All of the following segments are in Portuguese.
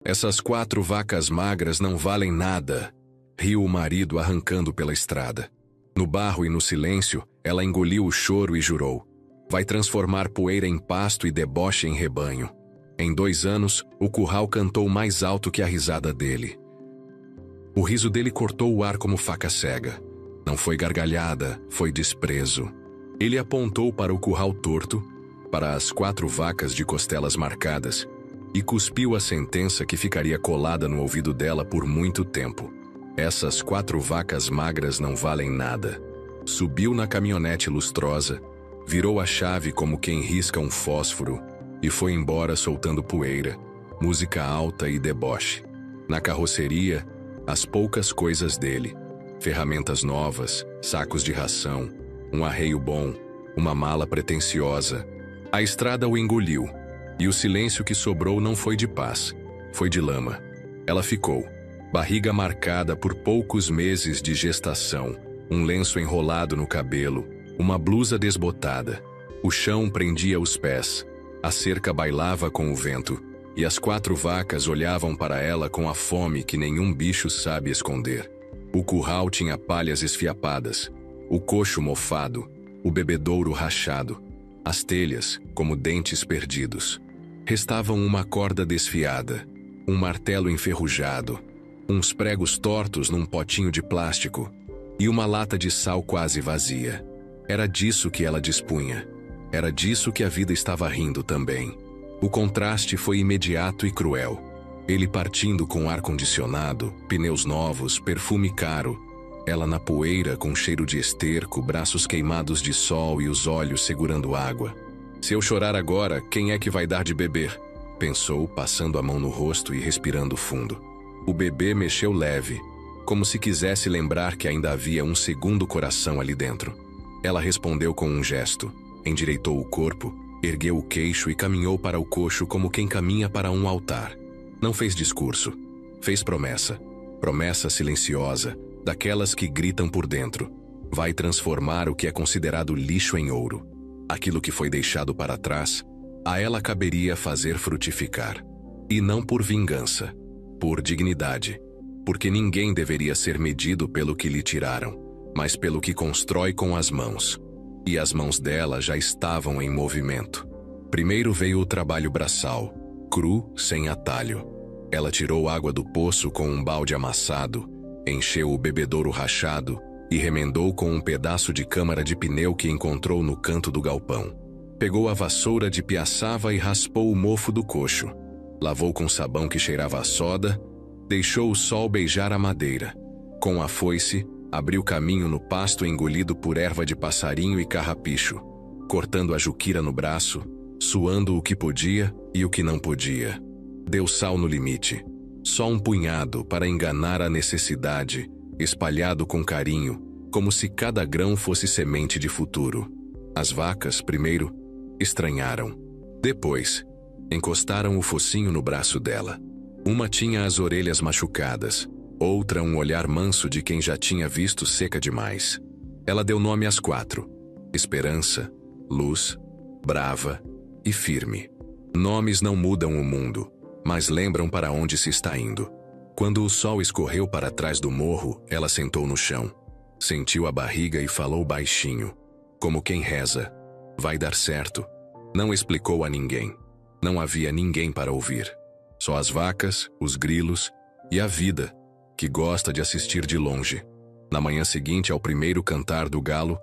Essas 4 vacas magras não valem nada, riu o marido arrancando pela estrada. No barro e no silêncio, ela engoliu o choro e jurou: vai transformar poeira em pasto e deboche em rebanho. Em 2 anos, o curral cantou mais alto que a risada dele. O riso dele cortou o ar como faca cega. Não foi gargalhada, foi desprezo. Ele apontou para o curral torto, para as 4 vacas de costelas marcadas, e cuspiu a sentença que ficaria colada no ouvido dela por muito tempo. Essas 4 vacas magras não valem nada. Subiu na caminhonete lustrosa, virou a chave como quem risca um fósforo e foi embora soltando poeira, música alta e deboche. Na carroceria, as poucas coisas dele: ferramentas novas, sacos de ração, um arreio bom, uma mala pretensiosa. A estrada o engoliu, e o silêncio que sobrou não foi de paz, foi de lama. Ela ficou, barriga marcada por poucos meses de gestação, um lenço enrolado no cabelo, uma blusa desbotada. O chão prendia os pés, a cerca bailava com o vento, e as 4 vacas olhavam para ela com a fome que nenhum bicho sabe esconder. O curral tinha palhas esfiapadas, o coxo mofado, o bebedouro rachado, as telhas como dentes perdidos. Restavam uma corda desfiada, um martelo enferrujado, uns pregos tortos num potinho de plástico e uma lata de sal quase vazia. Era disso que ela dispunha. Era disso que a vida estava rindo também. O contraste foi imediato e cruel. Ele partindo com ar-condicionado, pneus novos, perfume caro. Ela na poeira com cheiro de esterco, braços queimados de sol e os olhos segurando água. Se eu chorar agora, quem é que vai dar de beber? Pensou, passando a mão no rosto e respirando fundo. O bebê mexeu leve, como se quisesse lembrar que ainda havia um segundo coração ali dentro. Ela respondeu com um gesto, endireitou o corpo, ergueu o queixo e caminhou para o coxo como quem caminha para um altar. Não fez discurso, fez promessa. Promessa silenciosa, daquelas que gritam por dentro. Vai transformar o que é considerado lixo em ouro. Aquilo que foi deixado para trás, a ela caberia fazer frutificar. E não por vingança, por dignidade. Porque ninguém deveria ser medido pelo que lhe tiraram, mas pelo que constrói com as mãos. E as mãos dela já estavam em movimento. Primeiro veio o trabalho braçal, cru, sem atalho. Ela tirou água do poço com um balde amassado, encheu o bebedouro rachado e remendou com um pedaço de câmara de pneu que encontrou no canto do galpão. Pegou a vassoura de piaçava e raspou o mofo do coxo. Lavou com sabão que cheirava a soda, deixou o sol beijar a madeira. Com a foice, abriu caminho no pasto engolido por erva de passarinho e carrapicho, cortando a juquira no braço, suando o que podia e o que não podia. Deu sal no limite, só um punhado para enganar a necessidade, espalhado com carinho, como se cada grão fosse semente de futuro. As vacas, primeiro, estranharam. Depois, encostaram o focinho no braço dela. Uma tinha as orelhas machucadas, outra um olhar manso de quem já tinha visto seca demais. Ela deu nome às 4: Esperança, Luz, Brava e Firme. Nomes não mudam o mundo, mas lembram para onde se está indo. Quando o sol escorreu para trás do morro, ela sentou no chão. Sentiu a barriga e falou baixinho, como quem reza: vai dar certo. Não explicou a ninguém. Não havia ninguém para ouvir. Só as vacas, os grilos e a vida, que gosta de assistir de longe. Na manhã seguinte ao primeiro cantar do galo,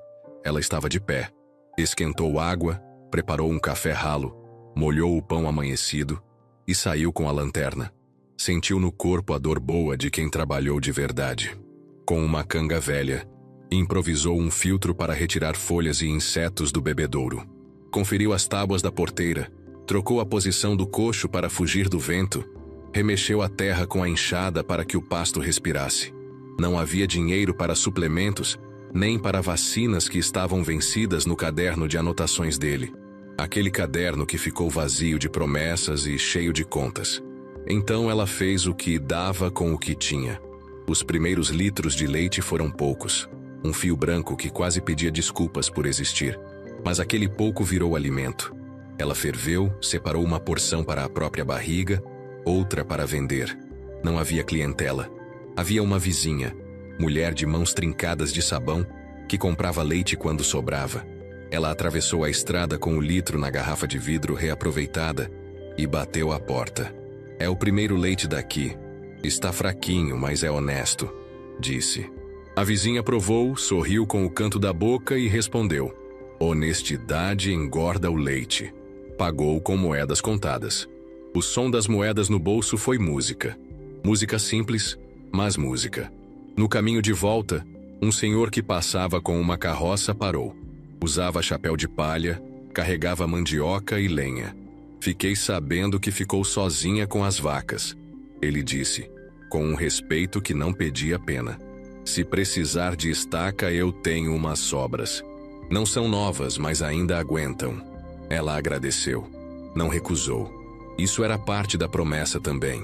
ela estava de pé. Esquentou água, preparou um café ralo, molhou o pão amanhecido e saiu com a lanterna. Sentiu no corpo a dor boa de quem trabalhou de verdade. Com uma canga velha, improvisou um filtro para retirar folhas e insetos do bebedouro. Conferiu as tábuas da porteira, trocou a posição do coxo para fugir do vento, remexeu a terra com a enxada para que o pasto respirasse. Não havia dinheiro para suplementos, nem para vacinas que estavam vencidas no caderno de anotações dele. Aquele caderno que ficou vazio de promessas e cheio de contas. Então ela fez o que dava com o que tinha. Os primeiros litros de leite foram poucos. Um fio branco que quase pedia desculpas por existir. Mas aquele pouco virou alimento. Ela ferveu, separou uma porção para a própria barriga, outra para vender. Não havia clientela. Havia uma vizinha, mulher de mãos trincadas de sabão, que comprava leite quando sobrava. Ela atravessou a estrada com o litro na garrafa de vidro reaproveitada e bateu à porta. É o primeiro leite daqui. Está fraquinho, mas é honesto, disse. A vizinha provou, sorriu com o canto da boca e respondeu: honestidade engorda o leite. Pagou com moedas contadas. O som das moedas no bolso foi música. Música simples, mas música. No caminho de volta, um senhor que passava com uma carroça parou. Usava chapéu de palha, carregava mandioca e lenha. Fiquei sabendo que ficou sozinha com as vacas. Ele disse, com um respeito que não pedia pena. Se precisar de estaca, eu tenho umas sobras. Não são novas, mas ainda aguentam. Ela agradeceu. Não recusou. Isso era parte da promessa também.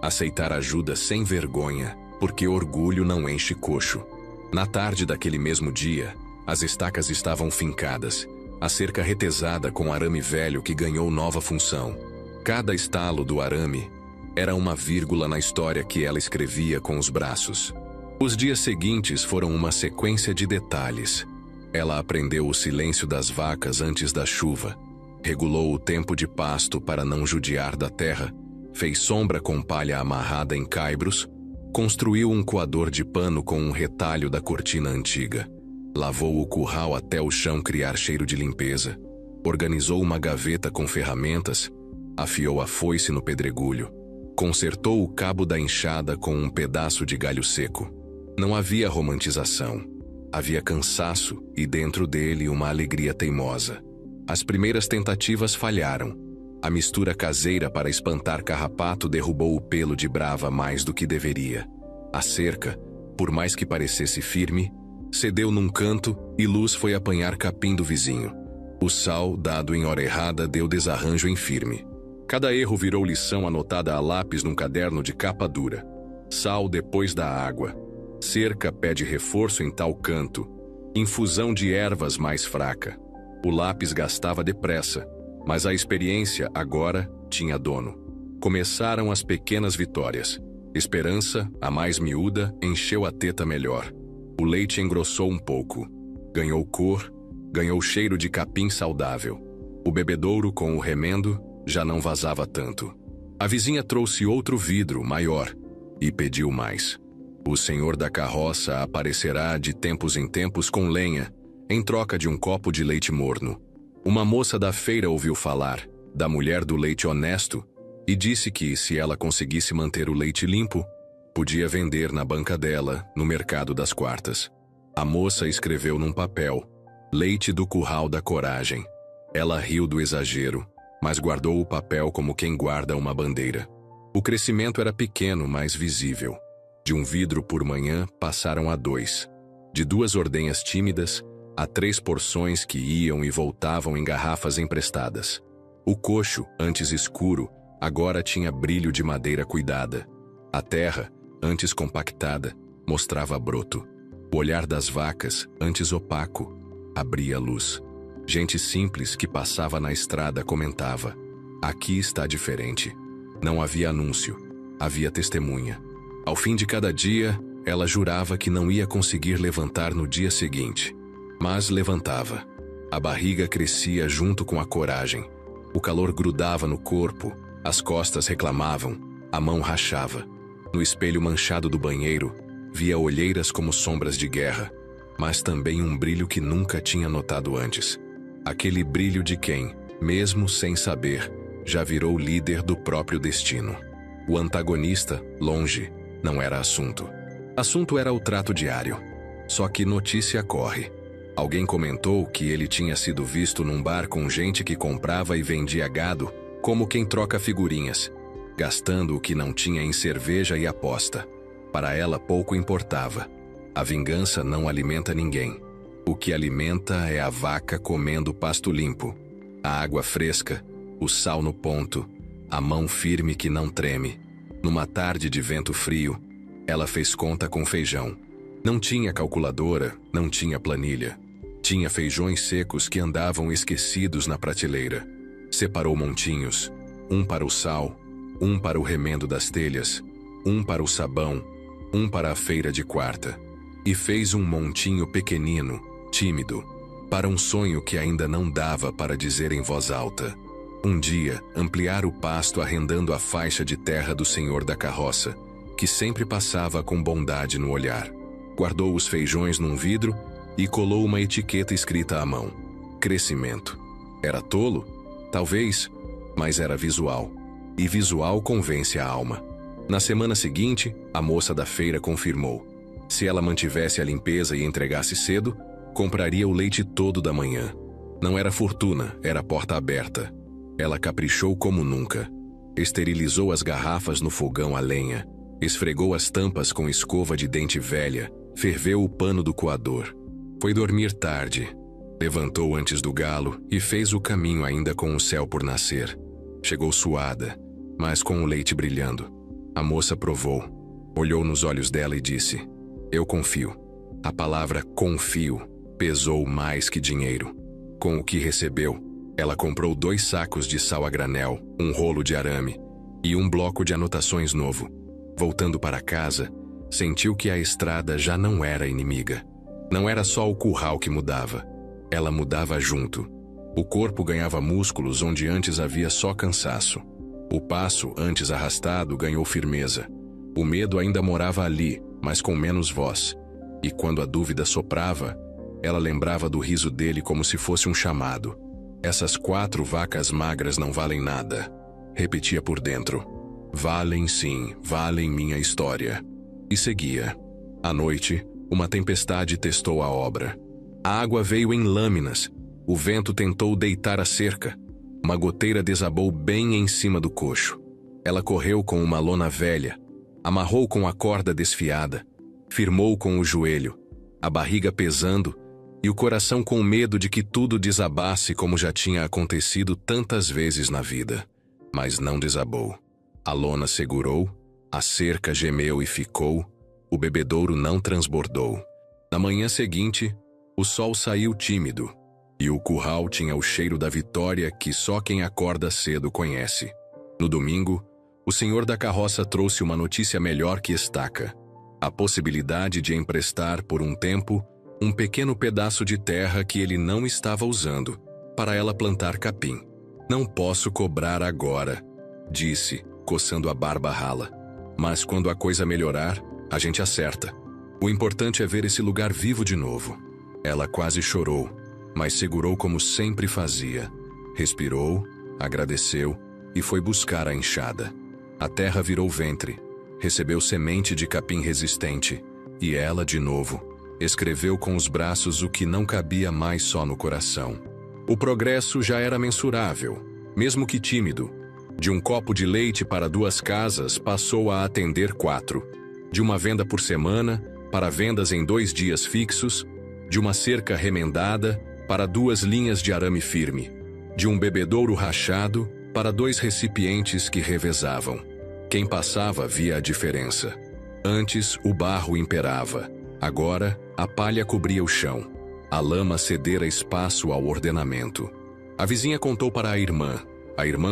Aceitar ajuda sem vergonha, porque orgulho não enche coxo. Na tarde daquele mesmo dia, as estacas estavam fincadas, a cerca retesada com arame velho que ganhou nova função. Cada estalo do arame era uma vírgula na história que ela escrevia com os braços. Os dias seguintes foram uma sequência de detalhes. Ela aprendeu o silêncio das vacas antes da chuva, regulou o tempo de pasto para não judiar da terra, fez sombra com palha amarrada em caibros, construiu um coador de pano com um retalho da cortina antiga, lavou o curral até o chão criar cheiro de limpeza, organizou uma gaveta com ferramentas, afiou a foice no pedregulho, consertou o cabo da enxada com um pedaço de galho seco. Não havia romantização. Havia cansaço e dentro dele uma alegria teimosa. As primeiras tentativas falharam. A mistura caseira para espantar carrapato derrubou o pelo de brava mais do que deveria. A cerca, por mais que parecesse firme, cedeu num canto e Luz foi apanhar capim do vizinho. O sal, dado em hora errada, deu desarranjo em firme. Cada erro virou lição anotada a lápis num caderno de capa dura. Sal depois da água. Cerca pede reforço em tal canto. Infusão de ervas mais fraca. O lápis gastava depressa, mas a experiência agora tinha dono. Começaram as pequenas vitórias. Esperança, a mais miúda, encheu a teta melhor. O leite engrossou um pouco. Ganhou cor, ganhou cheiro de capim saudável. O bebedouro com o remendo já não vazava tanto. A vizinha trouxe outro vidro, maior, e pediu mais. O senhor da carroça aparecerá de tempos em tempos com lenha, em troca de um copo de leite morno. Uma moça da feira ouviu falar da mulher do leite honesto e disse que, se ela conseguisse manter o leite limpo, podia vender na banca dela, no mercado das quartas. A moça escreveu num papel: leite do curral da coragem. Ela riu do exagero, mas guardou o papel como quem guarda uma bandeira. O crescimento era pequeno, mas visível. De um vidro por manhã passaram a 2. De 2 ordenhas tímidas a 3 porções que iam e voltavam em garrafas emprestadas. O coxo, antes escuro, agora tinha brilho de madeira cuidada. A terra, antes compactada, mostrava broto. O olhar das vacas, antes opaco, abria luz. Gente simples que passava na estrada comentava: aqui está diferente. Não havia anúncio, havia testemunha. Ao fim de cada dia, ela jurava que não ia conseguir levantar no dia seguinte. Mas levantava. A barriga crescia junto com a coragem. O calor grudava no corpo, as costas reclamavam, a mão rachava. No espelho manchado do banheiro, via olheiras como sombras de guerra, mas também um brilho que nunca tinha notado antes. Aquele brilho de quem, mesmo sem saber, já virou líder do próprio destino. O antagonista, longe, não era assunto. Assunto era o trato diário. Só que notícia corre. Alguém comentou que ele tinha sido visto num bar com gente que comprava e vendia gado, como quem troca figurinhas, gastando o que não tinha em cerveja e aposta. Para ela pouco importava. A vingança não alimenta ninguém. O que alimenta é a vaca comendo pasto limpo, a água fresca, o sal no ponto, a mão firme que não treme. Numa tarde de vento frio, ela fez conta com feijão. Não tinha calculadora, não tinha planilha. Tinha feijões secos que andavam esquecidos na prateleira. Separou montinhos, um para o sal, um para o remendo das telhas, um para o sabão, um para a feira de quarta. E fez um montinho pequenino, tímido, para um sonho que ainda não dava para dizer em voz alta. Um dia, ampliar o pasto arrendando a faixa de terra do senhor da carroça, que sempre passava com bondade no olhar. Guardou os feijões num vidro e colou uma etiqueta escrita à mão. Crescimento. Era tolo? Talvez, mas era visual. E visual convence a alma. Na semana seguinte, a moça da feira confirmou. Se ela mantivesse a limpeza e entregasse cedo, compraria o leite todo da manhã. Não era fortuna, era porta aberta. Ela caprichou como nunca. Esterilizou as garrafas no fogão a lenha. Esfregou as tampas com escova de dente velha. Ferveu o pano do coador. Foi dormir tarde. Levantou antes do galo e fez o caminho ainda com o céu por nascer. Chegou suada, mas com o leite brilhando. A moça provou. Olhou nos olhos dela e disse: "Eu confio." A palavra confio pesou mais que dinheiro. Com o que recebeu, ela comprou 2 sacos de sal a granel, um rolo de arame e um bloco de anotações novo. Voltando para casa, sentiu que a estrada já não era inimiga. Não era só o curral que mudava. Ela mudava junto. O corpo ganhava músculos onde antes havia só cansaço. O passo, antes arrastado, ganhou firmeza. O medo ainda morava ali, mas com menos voz. E quando a dúvida soprava, ela lembrava do riso dele como se fosse um chamado. "Essas 4 vacas magras não valem nada", repetia por dentro. "Valem sim, valem minha história." E seguia. À noite, uma tempestade testou a obra. A água veio em lâminas. O vento tentou deitar a cerca. Uma goteira desabou bem em cima do coxo. Ela correu com uma lona velha, amarrou com a corda desfiada, firmou com o joelho, a barriga pesando e o coração com medo de que tudo desabasse como já tinha acontecido tantas vezes na vida. Mas não desabou. A lona segurou, a cerca gemeu e ficou, o bebedouro não transbordou. Na manhã seguinte, o sol saiu tímido, e o curral tinha o cheiro da vitória que só quem acorda cedo conhece. No domingo, o senhor da carroça trouxe uma notícia melhor que estaca: a possibilidade de emprestar por um tempo um pequeno pedaço de terra que ele não estava usando, para ela plantar capim. "Não posso cobrar agora", disse, coçando a barba rala. "Mas quando a coisa melhorar, a gente acerta. O importante é ver esse lugar vivo de novo." Ela quase chorou, mas segurou como sempre fazia. Respirou, agradeceu e foi buscar a enxada. A terra virou ventre, recebeu semente de capim resistente, e ela, de novo, escreveu com os braços o que não cabia mais só no coração. O progresso já era mensurável, mesmo que tímido. De um copo de leite para 2 casas passou a atender 4. De uma venda por semana para vendas em 2 dias fixos. De uma cerca remendada para 2 linhas de arame firme. De um bebedouro rachado para 2 recipientes que revezavam. Quem passava via a diferença. Antes, o barro imperava. Agora, a palha cobria o chão. A lama cedera espaço ao ordenamento. A vizinha contou para a irmã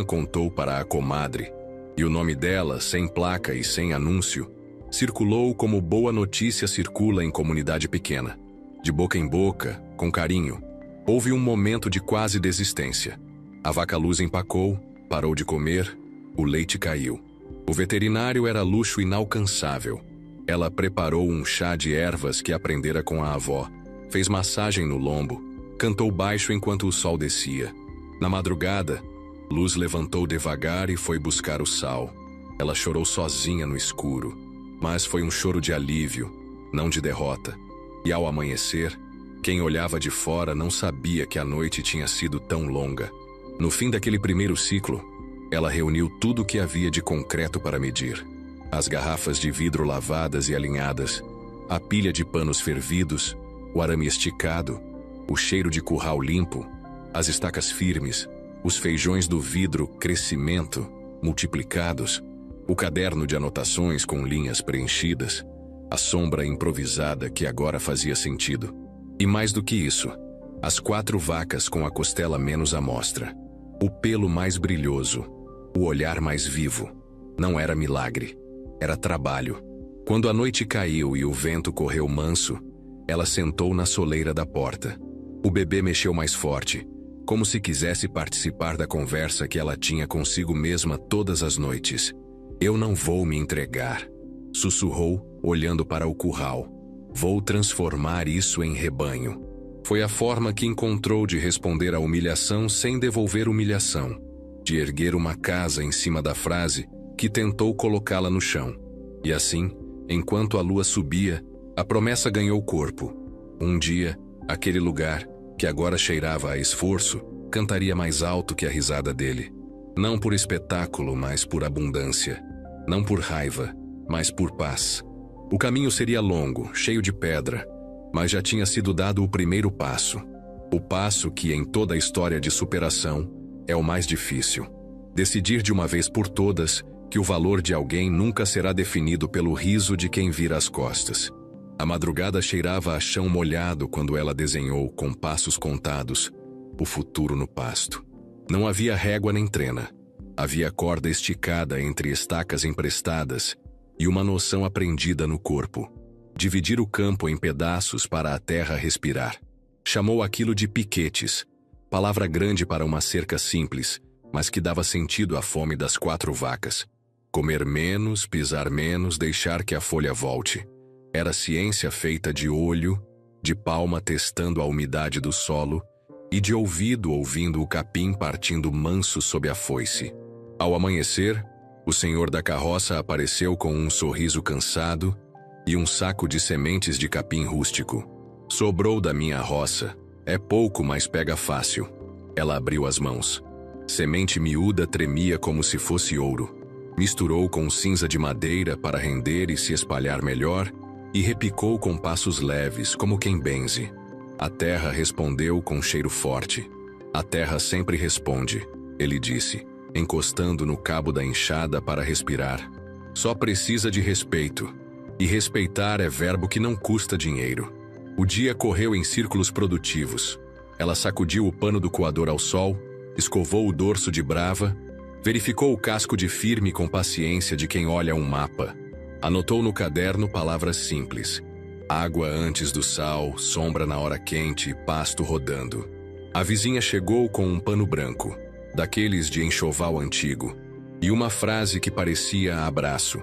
contou para a comadre, e o nome dela, sem placa e sem anúncio, circulou como boa notícia circula em comunidade pequena. De boca em boca, com carinho, houve um momento de quase desistência. A vaca luz empacou, parou de comer, o leite caiu. O veterinário era luxo inalcançável. Ela preparou um chá de ervas que aprendera com a avó, fez massagem no lombo, cantou baixo enquanto o sol descia. Na madrugada, Luz levantou devagar e foi buscar o sal. Ela chorou sozinha no escuro, mas foi um choro de alívio, não de derrota. E ao amanhecer, quem olhava de fora não sabia que a noite tinha sido tão longa. No fim daquele primeiro ciclo, ela reuniu tudo o que havia de concreto para medir. As garrafas de vidro lavadas e alinhadas, a pilha de panos fervidos, o arame esticado, o cheiro de curral limpo, as estacas firmes, os feijões do vidro crescimento, multiplicados, o caderno de anotações com linhas preenchidas, a sombra improvisada que agora fazia sentido. E mais do que isso, as 4 vacas com a costela menos à mostra, o pelo mais brilhoso, o olhar mais vivo. Não era milagre. Era trabalho. Quando a noite caiu e o vento correu manso, ela sentou na soleira da porta. O bebê mexeu mais forte, como se quisesse participar da conversa que ela tinha consigo mesma todas as noites. Eu não vou me entregar, sussurrou, olhando para o curral. Vou transformar isso em rebanho. Foi a forma que encontrou de responder à humilhação sem devolver humilhação, de erguer uma casa em cima da frase que tentou colocá-la no chão. E assim, enquanto a lua subia, a promessa ganhou corpo. Um dia, aquele lugar, que agora cheirava a esforço, cantaria mais alto que a risada dele. Não por espetáculo, mas por abundância. Não por raiva, mas por paz. O caminho seria longo, cheio de pedra, mas já tinha sido dado o primeiro passo. O passo que, em toda a história de superação, é o mais difícil. Decidir de uma vez por todas que o valor de alguém nunca será definido pelo riso de quem vira as costas. A madrugada cheirava a chão molhado quando ela desenhou, com passos contados, o futuro no pasto. Não havia régua nem trena. Havia corda esticada entre estacas emprestadas e uma noção aprendida no corpo. Dividir o campo em pedaços para a terra respirar. Chamou aquilo de piquetes, palavra grande para uma cerca simples, mas que dava sentido à fome das 4 vacas. Comer menos, pisar menos, deixar que a folha volte. Era ciência feita de olho, de palma testando a umidade do solo e de ouvido ouvindo o capim partindo manso sob a foice. Ao amanhecer, o senhor da carroça apareceu com um sorriso cansado e um saco de sementes de capim rústico. Sobrou da minha roça. É pouco, mas pega fácil. Ela abriu as mãos. Semente miúda tremia como se fosse ouro. Misturou com cinza de madeira para render e se espalhar melhor e repicou com passos leves, como quem benze. A terra respondeu com cheiro forte. A terra sempre responde, ele disse, encostando no cabo da enxada para respirar. Só precisa de respeito. E respeitar é verbo que não custa dinheiro. O dia correu em círculos produtivos. Ela sacudiu o pano do coador ao sol, escovou o dorso de brava, verificou o casco de firme com paciência de quem olha um mapa. Anotou no caderno palavras simples. Água antes do sal, sombra na hora quente, pasto rodando. A vizinha chegou com um pano branco, daqueles de enxoval antigo, e uma frase que parecia abraço.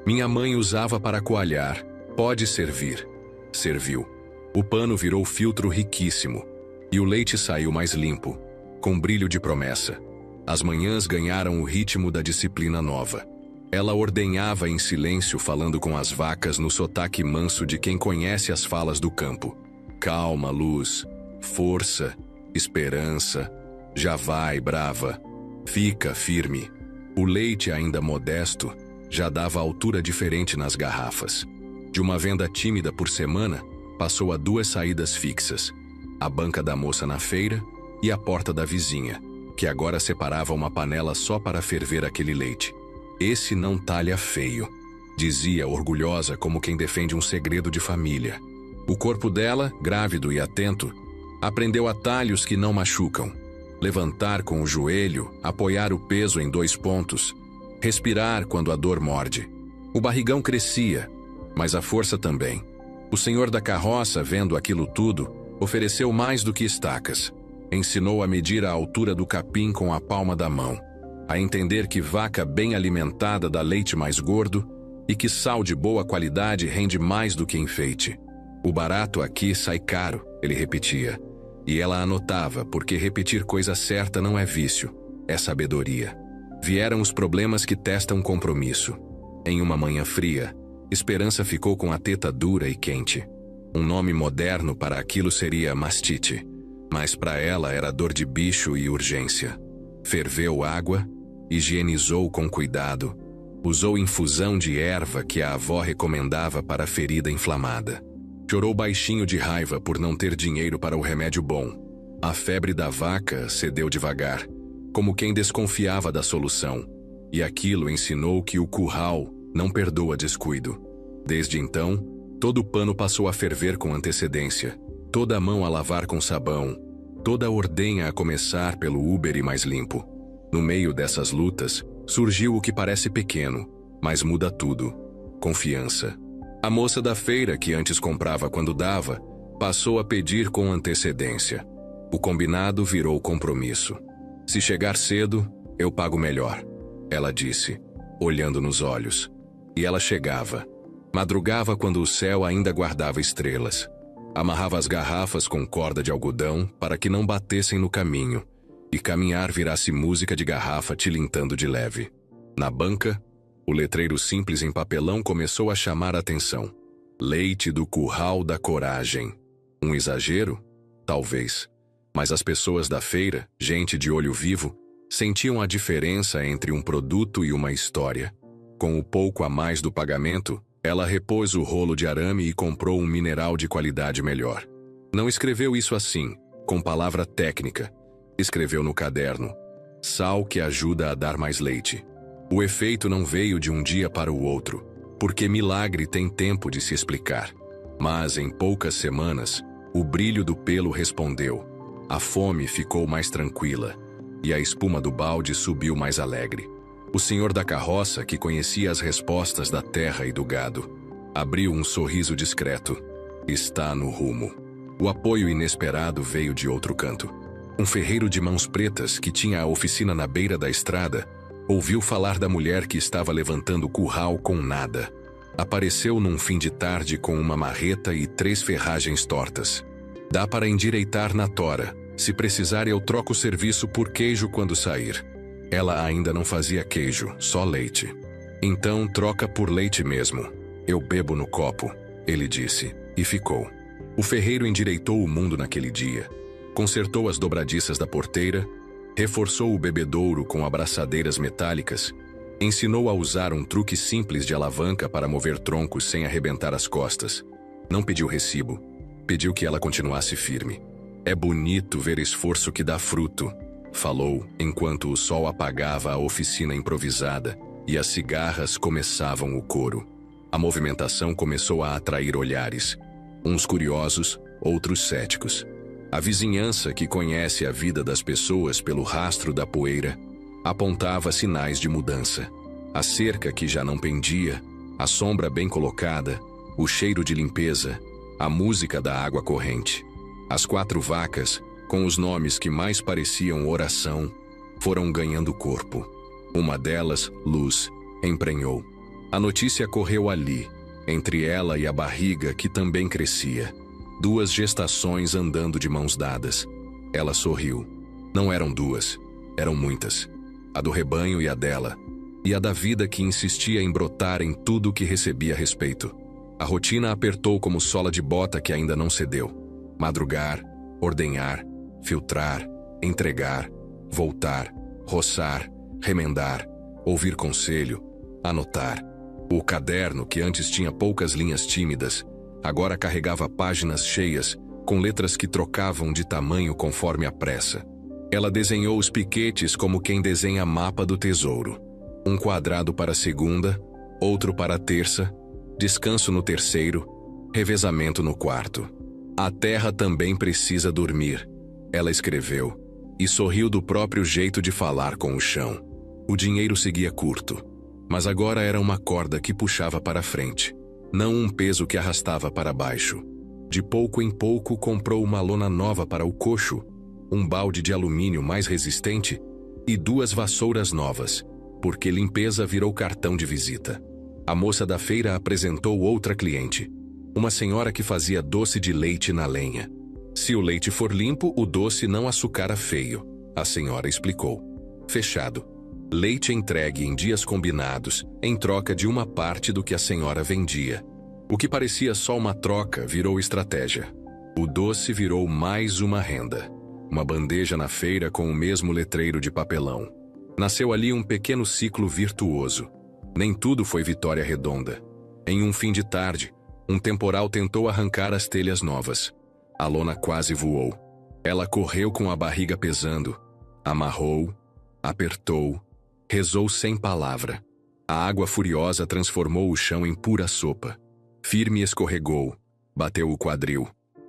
Minha mãe usava para coalhar. Pode servir. Serviu. O pano virou filtro riquíssimo, e o leite saiu mais limpo, com brilho de promessa. As manhãs ganharam o ritmo da disciplina nova. Ela ordenhava em silêncio falando com as vacas no sotaque manso de quem conhece as falas do campo. Calma, luz. Força. Esperança. Já vai, brava. Fica firme. O leite, ainda modesto, já dava altura diferente nas garrafas. De uma venda tímida por semana, passou a 2 saídas fixas. A banca da moça na feira e a porta da vizinha, que agora separava uma panela só para ferver aquele leite. Esse não talha feio, dizia orgulhosa como quem defende um segredo de família. O corpo dela, grávido e atento, aprendeu atalhos que não machucam. Levantar com o joelho, apoiar o peso em 2 pontos, respirar quando a dor morde. O barrigão crescia, mas a força também. O senhor da carroça, vendo aquilo tudo, ofereceu mais do que estacas. Ensinou a medir a altura do capim com a palma da mão, a entender que vaca bem alimentada dá leite mais gordo e que sal de boa qualidade rende mais do que enfeite. O barato aqui sai caro, ele repetia. E ela anotava, porque repetir coisa certa não é vício, é sabedoria. Vieram os problemas que testam compromisso. Em uma manhã fria, Esperança ficou com a teta dura e quente. Um nome moderno para aquilo seria mastite, mas para ela era dor de bicho e urgência. Ferveu água, higienizou com cuidado, usou infusão de erva que a avó recomendava para a ferida inflamada. Chorou baixinho de raiva por não ter dinheiro para o remédio bom. A febre da vaca cedeu devagar, como quem desconfiava da solução, e aquilo ensinou que o curral não perdoa descuido. Desde então, todo o pano passou a ferver com antecedência, toda a mão a lavar com sabão, toda a ordenha a começar pelo úbere mais limpo. No meio dessas lutas, Surgiu o que parece pequeno, mas muda tudo. Confiança. A moça da feira, que antes comprava quando dava, passou a pedir com antecedência. O combinado virou compromisso. Se chegar cedo, eu pago melhor, ela disse, olhando nos olhos. E ela chegava. Madrugava quando o céu ainda guardava estrelas. Amarrava as garrafas com corda de algodão para que não batessem no caminho, e caminhar virasse música de garrafa tilintando de leve. Na banca, o letreiro simples em papelão começou a chamar a atenção. Leite do Curral da Coragem. Um exagero? Talvez. Mas as pessoas da feira, gente de olho vivo, sentiam a diferença entre um produto e uma história. Com o pouco a mais do pagamento, ela repôs o rolo de arame e comprou um mineral de qualidade melhor. Não escreveu isso assim, com palavra técnica. Escreveu no caderno: sal que ajuda a dar mais leite. O efeito não veio de um dia para o outro, porque milagre tem tempo de se explicar. Mas em poucas semanas, o brilho do pelo respondeu. A fome ficou mais tranquila, e a espuma do balde subiu mais alegre. O senhor da carroça, que conhecia as respostas da terra e do gado, abriu um sorriso discreto. Está no rumo. O apoio inesperado veio de outro canto. Um ferreiro de mãos pretas, que tinha a oficina na beira da estrada, ouviu falar da mulher que estava levantando o curral com nada. Apareceu num fim de tarde com uma marreta e 3 ferragens tortas. Dá para endireitar na tora. Se precisar, eu troco o serviço por queijo quando sair. Ela ainda não fazia queijo, só leite. Então troca por leite mesmo. Eu bebo no copo, ele disse, e ficou. O ferreiro endireitou o mundo naquele dia. Consertou as dobradiças da porteira, reforçou o bebedouro com abraçadeiras metálicas, ensinou a usar um truque simples de alavanca para mover troncos sem arrebentar as costas. Não pediu recibo, pediu que ela continuasse firme. É bonito ver esforço que dá fruto, falou enquanto o sol apagava a oficina improvisada e as cigarras começavam o coro. A movimentação começou a atrair olhares, uns curiosos, outros céticos. A vizinhança, que conhece a vida das pessoas pelo rastro da poeira, apontava sinais de mudança. A cerca que já não pendia, a sombra bem colocada, o cheiro de limpeza, a música da água corrente. As 4 vacas, com os nomes que mais pareciam oração, foram ganhando corpo. Uma delas, Luz, emprenhou. A notícia correu ali, entre ela e a barriga que também crescia. 2 gestações andando de mãos dadas. Ela sorriu. Não eram 2, eram muitas. A do rebanho e a dela. E a da vida que insistia em brotar em tudo que recebia respeito. A rotina apertou como sola de bota que ainda não cedeu. Madrugar, ordenhar, filtrar, entregar, voltar, roçar, remendar, ouvir conselho, anotar. O caderno, que antes tinha poucas linhas tímidas, agora carregava páginas cheias, com letras que trocavam de tamanho conforme a pressa. Ela desenhou os piquetes como quem desenha mapa do tesouro. Um quadrado para a segunda, outro para a terça, descanso no terceiro, revezamento no quarto. A terra também precisa dormir, ela escreveu, e sorriu do próprio jeito de falar com o chão. O dinheiro seguia curto, mas agora era uma corda que puxava para frente, não um peso que arrastava para baixo. De pouco em pouco comprou uma lona nova para o coxo, um balde de alumínio mais resistente e 2 vassouras novas, porque limpeza virou cartão de visita. A moça da feira apresentou outra cliente, uma senhora que fazia doce de leite na lenha. Se o leite for limpo, o doce não açucara feio, a senhora explicou. Fechado. Leite entregue em dias combinados, em troca de uma parte do que a senhora vendia. O que parecia só uma troca virou estratégia. O doce virou mais uma renda. Uma bandeja na feira com o mesmo letreiro de papelão. Nasceu ali um pequeno ciclo virtuoso. Nem tudo foi vitória redonda. Em um fim de tarde, um temporal tentou arrancar as telhas novas. A lona quase voou. Ela correu com a barriga pesando. Amarrou, apertou, rezou sem palavra. A água furiosa transformou o chão em pura sopa. Firme escorregou, bateu o quadril.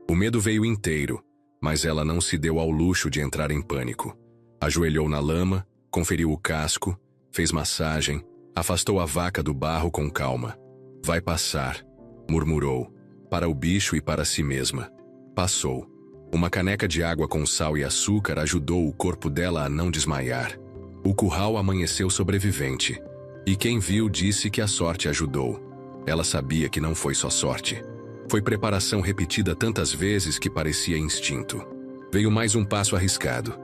O medo veio inteiro, mas ela não se deu ao luxo de entrar em pânico. Ajoelhou na lama, conferiu o casco, fez massagem, afastou a vaca do barro com calma. Vai passar, murmurou, para o bicho e para si mesma. Passou. Uma caneca de água com sal e açúcar ajudou o corpo dela a não desmaiar. O curral amanheceu sobrevivente. E quem viu disse que a sorte ajudou. Ela sabia que não foi só sorte. Foi preparação repetida tantas vezes que parecia instinto. Veio mais um passo arriscado.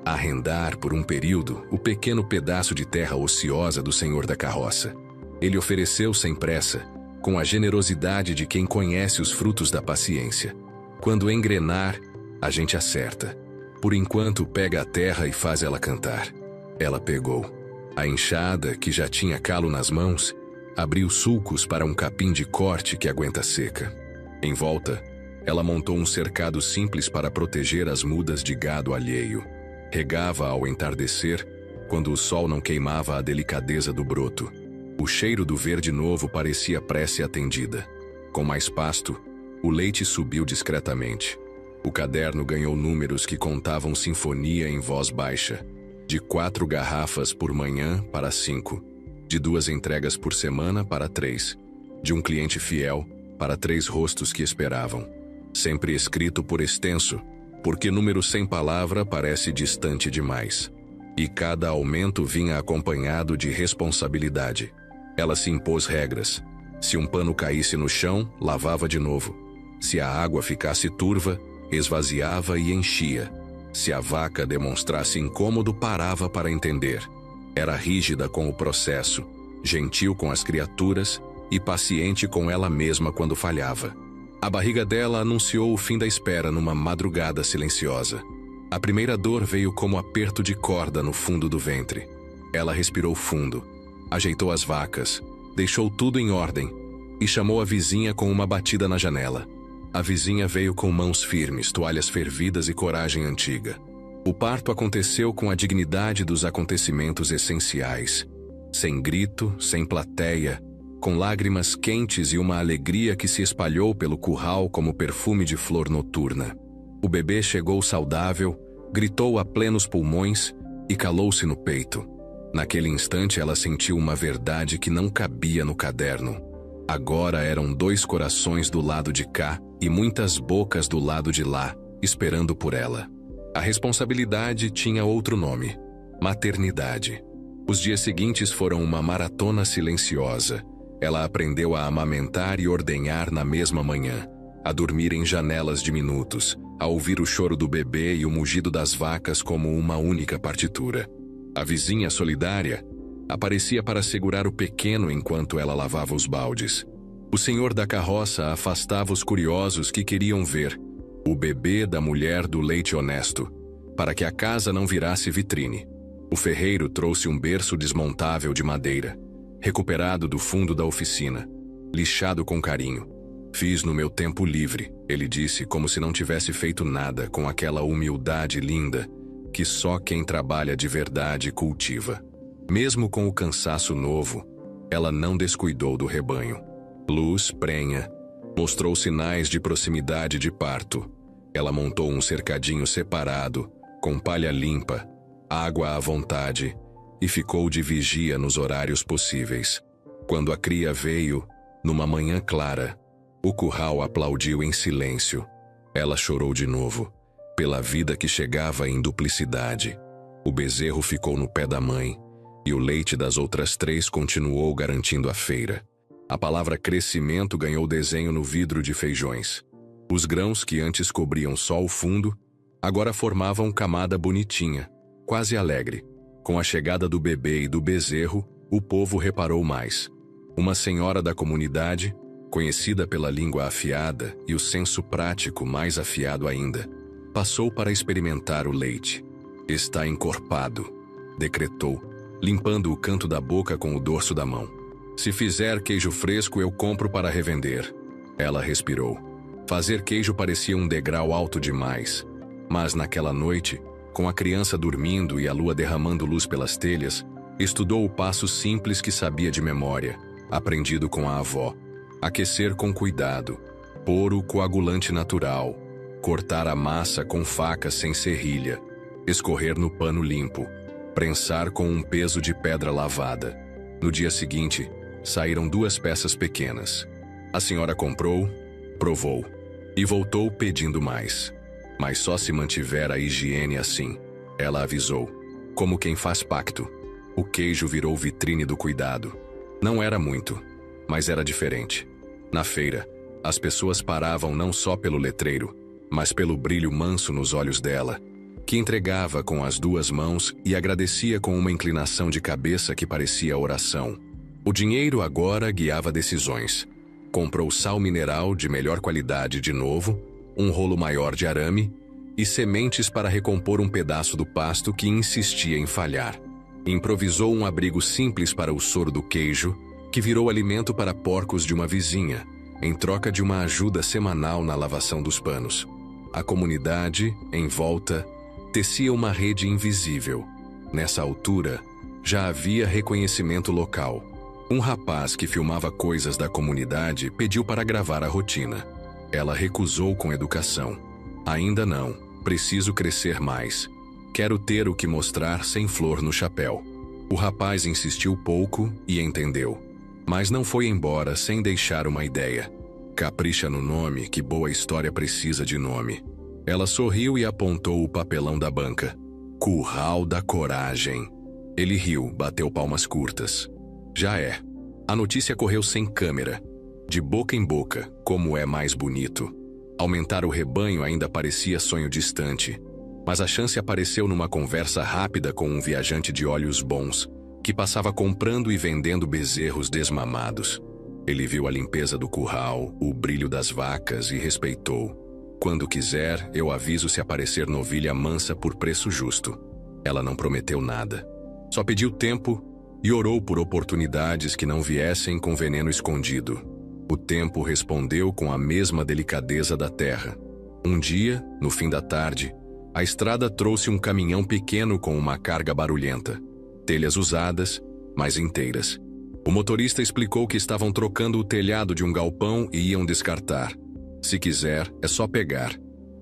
Arrendar por um período o pequeno pedaço de terra ociosa do senhor da carroça. Ele ofereceu sem pressa, com a generosidade de quem conhece os frutos da paciência. Quando engrenar, a gente acerta. Por enquanto, pega a terra e faz ela cantar. Ela pegou. A enxada, que já tinha calo nas mãos, abriu sulcos para um capim de corte que aguenta seca. Em volta, ela montou um cercado simples para proteger as mudas de gado alheio. Regava ao entardecer, quando o sol não queimava a delicadeza do broto. O cheiro do verde novo parecia prece atendida. Com mais pasto, o leite subiu discretamente. O caderno ganhou números que contavam sinfonia em voz baixa. De 4 garrafas por manhã para 5. De 2 entregas por semana para 3. De um cliente fiel para 3 rostos que esperavam. Sempre escrito por extenso, porque número sem palavra parece distante demais. E cada aumento vinha acompanhado de responsabilidade. Ela se impôs regras. Se um pano caísse no chão, lavava de novo. Se a água ficasse turva, esvaziava e enchia. Se a vaca demonstrasse incômodo, parava para entender. Era rígida com o processo, gentil com as criaturas e paciente com ela mesma quando falhava. A barriga dela anunciou o fim da espera numa madrugada silenciosa. A primeira dor veio como aperto de corda no fundo do ventre. Ela respirou fundo, ajeitou as vacas, deixou tudo em ordem e chamou a vizinha com uma batida na janela. A vizinha veio com mãos firmes, toalhas fervidas e coragem antiga. O parto aconteceu com a dignidade dos acontecimentos essenciais. Sem grito, sem plateia, com lágrimas quentes e uma alegria que se espalhou pelo curral como perfume de flor noturna. O bebê chegou saudável, gritou a plenos pulmões e calou-se no peito. Naquele instante ela sentiu uma verdade que não cabia no caderno. Agora eram 2 corações do lado de cá e muitas bocas do lado de lá, esperando por ela. A responsabilidade tinha outro nome: maternidade. Os dias seguintes foram uma maratona silenciosa. Ela aprendeu a amamentar e ordenhar na mesma manhã, a dormir em janelas de minutos, a ouvir o choro do bebê e o mugido das vacas como uma única partitura. A vizinha solidária aparecia para segurar o pequeno enquanto ela lavava os baldes. O senhor da carroça afastava os curiosos que queriam ver o bebê da mulher do leite honesto, para que a casa não virasse vitrine. O ferreiro trouxe um berço desmontável de madeira, recuperado do fundo da oficina, lixado com carinho. Fiz no meu tempo livre, ele disse, como se não tivesse feito nada, com aquela humildade linda que só quem trabalha de verdade cultiva. Mesmo com o cansaço novo, ela não descuidou do rebanho. Luz prenha mostrou sinais de proximidade de parto. Ela montou um cercadinho separado, com palha limpa, água à vontade, e ficou de vigia nos horários possíveis. Quando a cria veio, numa manhã clara, o curral aplaudiu em silêncio. Ela chorou de novo, pela vida que chegava em duplicidade. O bezerro ficou no pé da mãe, e o leite das outras 3 continuou garantindo a feira. A palavra crescimento ganhou desenho no vidro de feijões. Os grãos que antes cobriam só o fundo, agora formavam camada bonitinha, quase alegre. Com a chegada do bebê e do bezerro, o povo reparou mais. Uma senhora da comunidade, conhecida pela língua afiada e o senso prático mais afiado ainda, passou para experimentar o leite. Está encorpado, decretou, limpando o canto da boca com o dorso da mão. Se fizer queijo fresco, eu compro para revender. Ela respirou. Fazer queijo parecia um degrau alto demais. Mas naquela noite, com a criança dormindo e a lua derramando luz pelas telhas, estudou o passo simples que sabia de memória, aprendido com a avó. Aquecer com cuidado, pôr o coagulante natural, cortar a massa com faca sem serrilha, escorrer no pano limpo. prensar com um peso de pedra lavada. No dia seguinte, saíram 2 peças pequenas. A senhora comprou, provou e voltou pedindo mais. Mas só se mantiver a higiene assim, ela avisou, como quem faz pacto. O queijo virou vitrine do cuidado. Não era muito, mas era diferente. Na feira, as pessoas paravam não só pelo letreiro, mas pelo brilho manso nos olhos dela, que entregava com as 2 mãos e agradecia com uma inclinação de cabeça que parecia oração. O dinheiro agora guiava decisões. Comprou sal mineral de melhor qualidade de novo, um rolo maior de arame e sementes para recompor um pedaço do pasto que insistia em falhar. Improvisou um abrigo simples para o soro do queijo, que virou alimento para porcos de uma vizinha, em troca de uma ajuda semanal na lavação dos panos. A comunidade, em volta, tecia uma rede invisível. Nessa altura, já havia reconhecimento local. Um rapaz que filmava coisas da comunidade pediu para gravar a rotina. Ela recusou com educação. Ainda não, preciso crescer mais. Quero ter o que mostrar sem flor no chapéu. O rapaz insistiu pouco e entendeu. Mas não foi embora sem deixar uma ideia. Capricha no nome, que boa história precisa de nome. Ela sorriu e apontou o papelão da banca. Curral da Coragem. Ele riu, bateu palmas curtas. Já é. A notícia correu sem câmera. De boca em boca, como é mais bonito. Aumentar o rebanho ainda parecia sonho distante. Mas a chance apareceu numa conversa rápida com um viajante de olhos bons, que passava comprando e vendendo bezerros desmamados. Ele viu a limpeza do curral, o brilho das vacas e respeitou. Quando quiser, eu aviso se aparecer novilha mansa por preço justo. Ela não prometeu nada. Só pediu tempo e orou por oportunidades que não viessem com veneno escondido. O tempo respondeu com a mesma delicadeza da terra. Um dia, no fim da tarde, a estrada trouxe um caminhão pequeno com uma carga barulhenta. Telhas usadas, mas inteiras. O motorista explicou que estavam trocando o telhado de um galpão e iam descartar. Se quiser, é só pegar.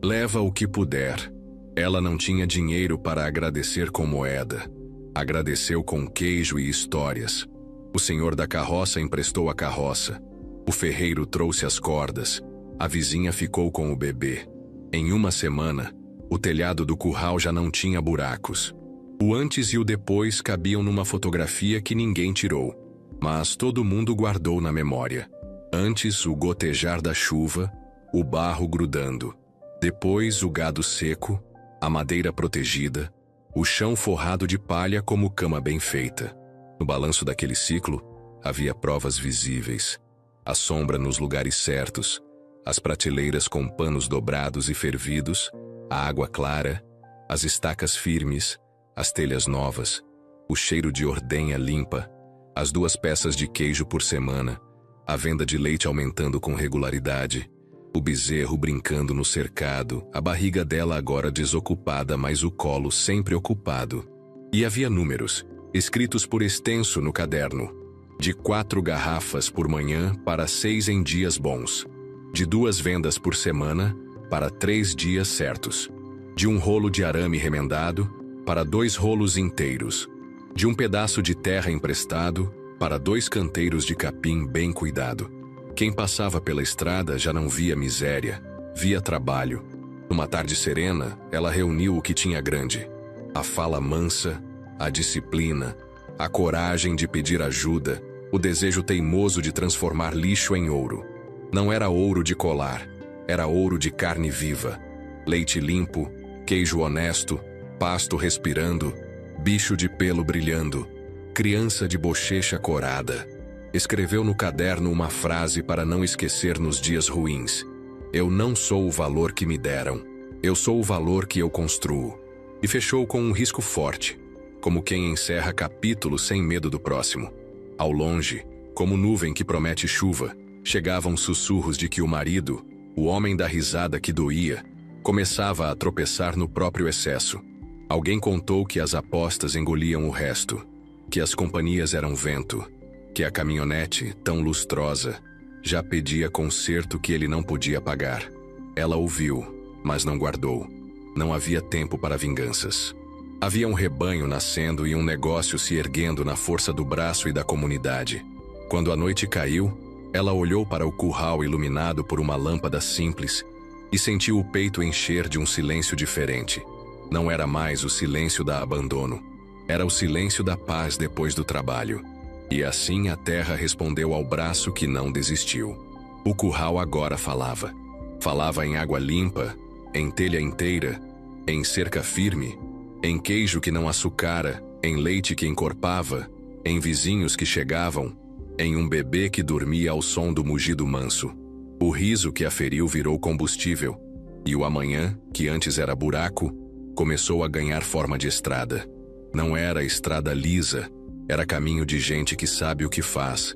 Leva o que puder. Ela não tinha dinheiro para agradecer com moeda. Agradeceu com queijo e histórias. O senhor da carroça emprestou a carroça. O ferreiro trouxe as cordas. A vizinha ficou com o bebê. Em uma semana, o telhado do curral já não tinha buracos. O antes e o depois cabiam numa fotografia que ninguém tirou, mas todo mundo guardou na memória. Antes, o gotejar da chuva, o barro grudando. Depois, o gado seco, a madeira protegida, o chão forrado de palha como cama bem feita. No balanço daquele ciclo, havia provas visíveis. A sombra nos lugares certos, as prateleiras com panos dobrados e fervidos, a água clara, as estacas firmes, as telhas novas, o cheiro de ordenha limpa, as 2 peças de queijo por semana, a venda de leite aumentando com regularidade, o bezerro brincando no cercado, a barriga dela agora desocupada, mas o colo sempre ocupado. E havia números, escritos por extenso no caderno, de 4 garrafas por manhã para 6 em dias bons, de 2 vendas por semana para 3 dias certos, de um rolo de arame remendado para 2 rolos inteiros, de um pedaço de terra emprestado para 2 canteiros de capim bem cuidado. Quem passava pela estrada já não via miséria, via trabalho. Numa tarde serena, ela reuniu o que tinha grande: a fala mansa, a disciplina, a coragem de pedir ajuda, o desejo teimoso de transformar lixo em ouro. Não era ouro de colar, era ouro de carne viva. Leite limpo, queijo honesto, pasto respirando, bicho de pelo brilhando, criança de bochecha corada. Escreveu no caderno uma frase para não esquecer nos dias ruins: eu não sou o valor que me deram, eu sou o valor que eu construo. E fechou com um risco forte, como quem encerra capítulo sem medo do próximo. Ao longe, como nuvem que promete chuva, chegavam sussurros de que o marido, o homem da risada que doía, começava a tropeçar no próprio excesso. Alguém contou que as apostas engoliam o resto, que as companhias eram vento, que a caminhonete, tão lustrosa, já pedia conserto que ele não podia pagar. Ela ouviu, mas não guardou. Não havia tempo para vinganças. Havia um rebanho nascendo e um negócio se erguendo na força do braço e da comunidade. Quando a noite caiu, ela olhou para o curral iluminado por uma lâmpada simples e sentiu o peito encher de um silêncio diferente. Não era mais o silêncio da abandono. Era o silêncio da paz depois do trabalho. E assim a terra respondeu ao braço que não desistiu. O curral agora falava. Falava em água limpa, em telha inteira, em cerca firme, em queijo que não açucara, em leite que encorpava, em vizinhos que chegavam, em um bebê que dormia ao som do mugido manso. O riso que aferiu virou combustível, e o amanhã, que antes era buraco, começou a ganhar forma de estrada. Não era estrada lisa, era caminho de gente que sabe o que faz.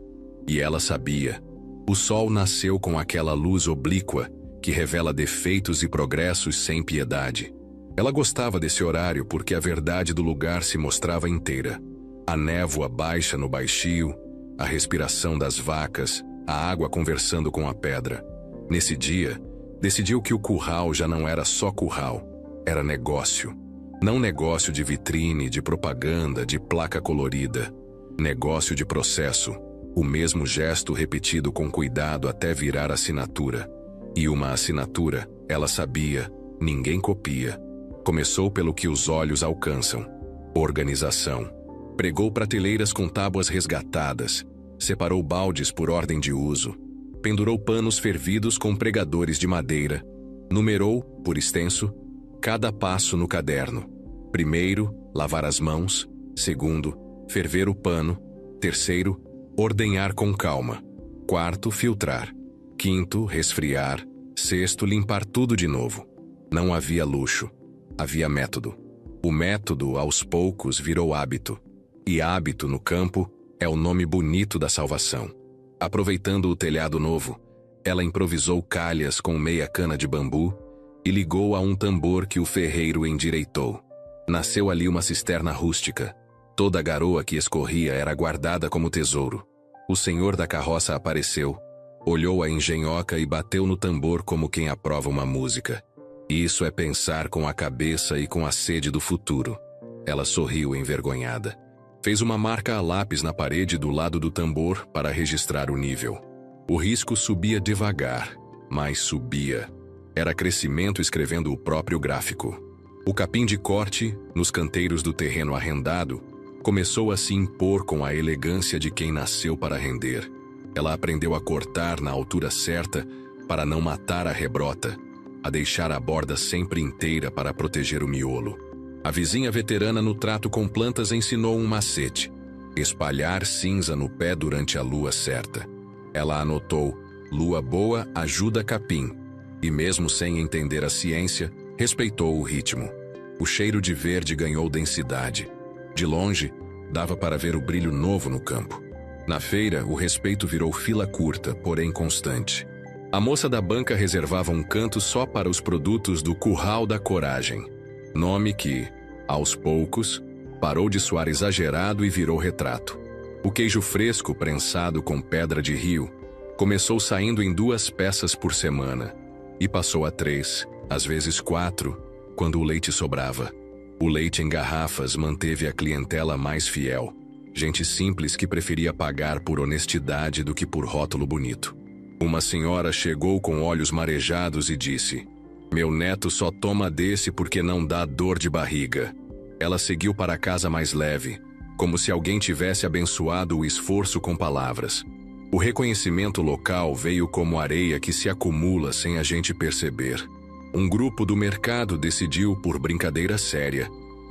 E ela sabia. O sol nasceu com aquela luz oblíqua que revela defeitos e progressos sem piedade. Ela gostava desse horário porque a verdade do lugar se mostrava inteira. A névoa baixa no baixio, a respiração das vacas, a água conversando com a pedra. Nesse dia, decidiu que o curral já não era só curral, era negócio. Não negócio de vitrine, de propaganda, de placa colorida. Negócio de processo, o mesmo gesto repetido com cuidado até virar assinatura. E uma assinatura, ela sabia, ninguém copia. Começou pelo que os olhos alcançam. Organização. Pregou prateleiras com tábuas resgatadas, separou baldes por ordem de uso, pendurou panos fervidos com pregadores de madeira, numerou, por extenso, cada passo no caderno. Primeiro, lavar as mãos. Segundo, ferver o pano. Terceiro, ordenhar com calma. Quarto, filtrar. Quinto, resfriar. Sexto, limpar tudo de novo. Não havia luxo. Havia método. O método, aos poucos, virou hábito. E hábito, no campo, é o nome bonito da salvação. Aproveitando o telhado novo, ela improvisou calhas com meia cana de bambu e ligou a um tambor que o ferreiro endireitou. Nasceu ali uma cisterna rústica. Toda a garoa que escorria era guardada como tesouro. O senhor da carroça apareceu, olhou a engenhoca e bateu no tambor como quem aprova uma música. Isso é pensar com a cabeça e com a sede do futuro. Ela sorriu envergonhada. Fez uma marca a lápis na parede do lado do tambor para registrar o nível. O risco subia devagar, mas subia. Era crescimento escrevendo o próprio gráfico. O capim de corte, nos canteiros do terreno arrendado, começou a se impor com a elegância de quem nasceu para render. Ela aprendeu a cortar na altura certa para não matar a rebrota, a deixar a borda sempre inteira para proteger o miolo. A vizinha veterana no trato com plantas ensinou um macete: espalhar cinza no pé durante a lua certa. Ela anotou: lua boa ajuda capim. E mesmo sem entender a ciência, respeitou o ritmo. O cheiro de verde ganhou densidade. De longe, dava para ver o brilho novo no campo. Na feira, o respeito virou fila curta, porém constante. A moça da banca reservava um canto só para os produtos do Curral da Coragem. Nome que, aos poucos, parou de soar exagerado e virou retrato. O queijo fresco, prensado com pedra de rio, começou saindo em 2 peças por semana, e passou a 3, às vezes 4, quando o leite sobrava. O leite em garrafas manteve a clientela mais fiel, gente simples que preferia pagar por honestidade do que por rótulo bonito. Uma senhora chegou com olhos marejados e disse: "Meu neto só toma desse porque não dá dor de barriga." Ela seguiu para casa mais leve, como se alguém tivesse abençoado o esforço com palavras. O reconhecimento local veio como areia que se acumula sem a gente perceber. Um grupo do mercado decidiu, por brincadeira séria,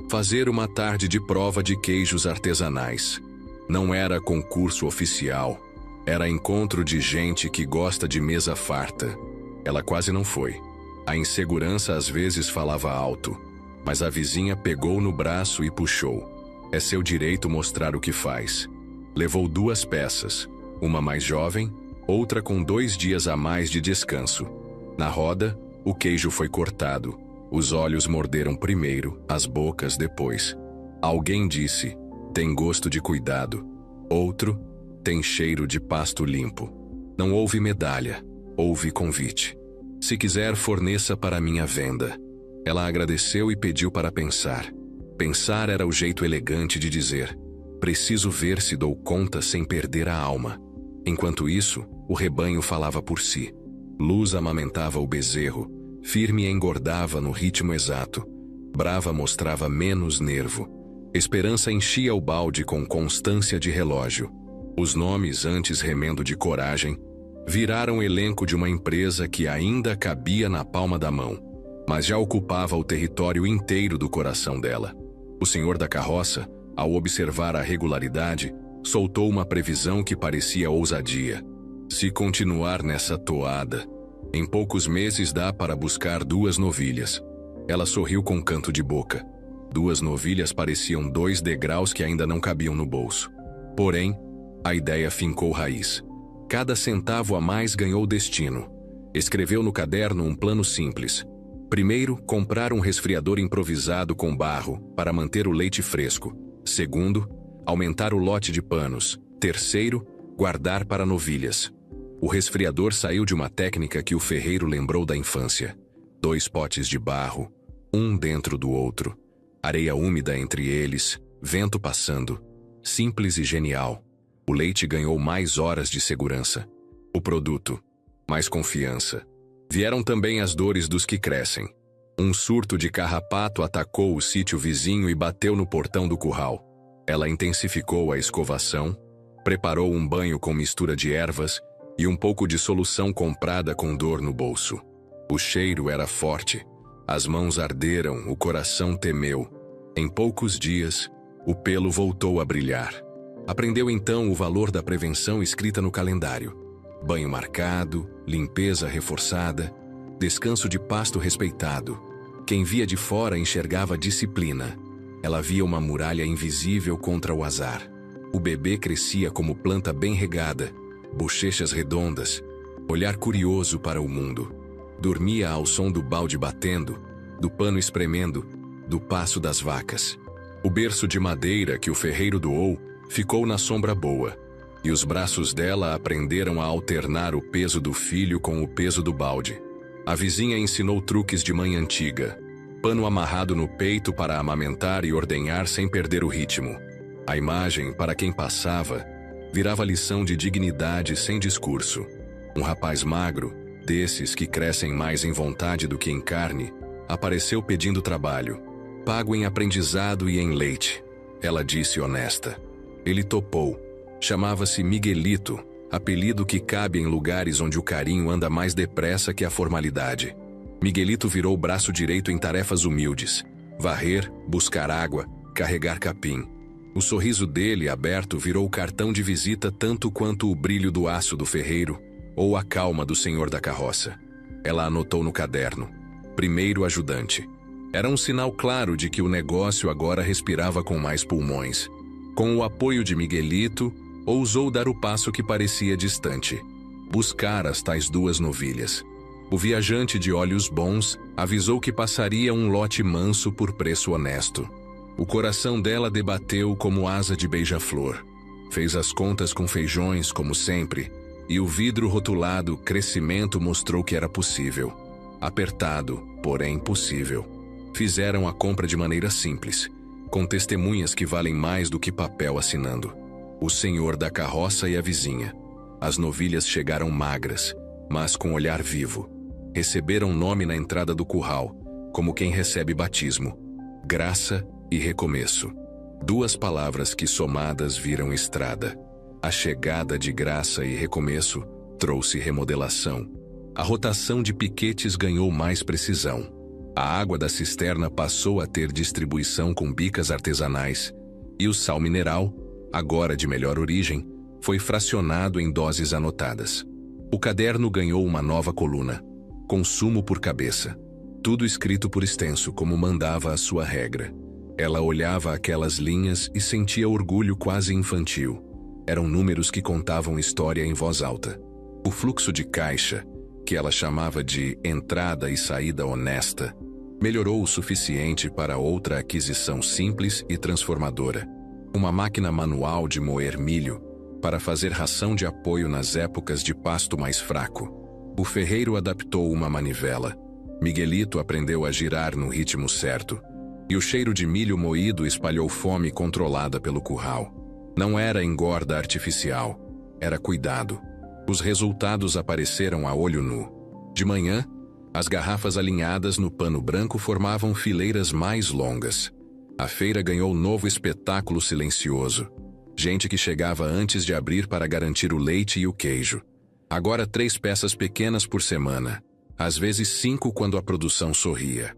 fazer uma tarde de prova de queijos artesanais. Não era concurso oficial. Era encontro de gente que gosta de mesa farta. Ela quase não foi. A insegurança às vezes falava alto, mas a vizinha pegou no braço e puxou. É seu direito mostrar o que faz. Levou 2 peças, uma mais jovem, outra com 2 dias a mais de descanso. Na roda, o queijo foi cortado. Os olhos morderam primeiro, as bocas depois. Alguém disse: "Tem gosto de cuidado." Outro: "Tem cheiro de pasto limpo." Não houve medalha, houve convite. "Se quiser, forneça para minha venda." Ela agradeceu e pediu para pensar. Pensar era o jeito elegante de dizer: preciso ver se dou conta sem perder a alma. Enquanto isso, o rebanho falava por si. Luz amamentava o bezerro, Firme engordava no ritmo exato. Brava mostrava menos nervo. Esperança enchia o balde com constância de relógio. Os nomes, antes remendo de coragem, viraram elenco de uma empresa que ainda cabia na palma da mão, mas já ocupava o território inteiro do coração dela. O senhor da carroça, ao observar a regularidade, soltou uma previsão que parecia ousadia. Se continuar nessa toada, em poucos meses dá para buscar 2 novilhas. Ela sorriu com canto de boca. 2 novilhas pareciam 2 degraus que ainda não cabiam no bolso. Porém, a ideia fincou raiz. Cada centavo a mais ganhou destino. Escreveu no caderno um plano simples. Primeiro, comprar um resfriador improvisado com barro para manter o leite fresco. Segundo, aumentar o lote de panos. Terceiro, guardar para novilhas. O resfriador saiu de uma técnica que o ferreiro lembrou da infância. 2 potes de barro, um dentro do outro. Areia úmida entre eles, vento passando. Simples e genial. O leite ganhou mais horas de segurança. O produto, mais confiança. Vieram também as dores dos que crescem. Um surto de carrapato atacou o sítio vizinho e bateu no portão do curral. Ela intensificou a escovação, preparou um banho com mistura de ervas e um pouco de solução comprada com dor no bolso. O cheiro era forte. As mãos arderam, o coração temeu. Em poucos dias, o pelo voltou a brilhar. Aprendeu então o valor da prevenção escrita no calendário. Banho marcado, limpeza reforçada, descanso de pasto respeitado. Quem via de fora enxergava disciplina. Ela via uma muralha invisível contra o azar. O bebê crescia como planta bem regada, bochechas redondas, olhar curioso para o mundo. Dormia ao som do balde batendo, do pano espremendo, do passo das vacas. O berço de madeira que o ferreiro doou ficou na sombra boa, e os braços dela aprenderam a alternar o peso do filho com o peso do balde. A vizinha ensinou truques de mãe antiga. Pano amarrado no peito para amamentar e ordenhar sem perder o ritmo. A imagem, para quem passava, virava lição de dignidade sem discurso. Um rapaz magro, desses que crescem mais em vontade do que em carne, apareceu pedindo trabalho. Pago em aprendizado e em leite. Ela disse honesta. Ele topou. Chamava-se Miguelito, apelido que cabe em lugares onde o carinho anda mais depressa que a formalidade. Miguelito virou o braço direito em tarefas humildes. Varrer, buscar água, carregar capim. O sorriso dele, aberto, virou o cartão de visita tanto quanto o brilho do aço do ferreiro ou a calma do senhor da carroça. Ela anotou no caderno. Primeiro ajudante. Era um sinal claro de que o negócio agora respirava com mais pulmões. Com o apoio de Miguelito, ousou dar o passo que parecia distante. Buscar as tais 2 novilhas. O viajante de olhos bons avisou que passaria um lote manso por preço honesto. O coração dela debateu como asa de beija-flor. Fez as contas com feijões, como sempre, e o vidro rotulado crescimento mostrou que era possível. Apertado, porém possível. Fizeram a compra de maneira simples, com testemunhas que valem mais do que papel assinando. O senhor da carroça e a vizinha. As novilhas chegaram magras, mas com olhar vivo. Receberam nome na entrada do curral, como quem recebe batismo. Graça e recomeço. 2 palavras que somadas viram estrada. A chegada de graça e recomeço trouxe remodelação. A rotação de piquetes ganhou mais precisão. A água da cisterna passou a ter distribuição com bicas artesanais, e o sal mineral, agora de melhor origem, foi fracionado em doses anotadas. O caderno ganhou uma nova coluna. Consumo por cabeça. Tudo escrito por extenso, como mandava a sua regra. Ela olhava aquelas linhas e sentia orgulho quase infantil. Eram números que contavam história em voz alta. O fluxo de caixa, que ela chamava de entrada e saída honesta, melhorou o suficiente para outra aquisição simples e transformadora. Uma máquina manual de moer milho, para fazer ração de apoio nas épocas de pasto mais fraco. O ferreiro adaptou uma manivela. Miguelito aprendeu a girar no ritmo certo. E o cheiro de milho moído espalhou fome controlada pelo curral. Não era engorda artificial, era cuidado. Os resultados apareceram a olho nu. De manhã, as garrafas alinhadas no pano branco formavam fileiras mais longas. A feira ganhou novo espetáculo silencioso. Gente que chegava antes de abrir para garantir o leite e o queijo. Agora 3 peças pequenas por semana, às vezes 5 quando a produção sorria.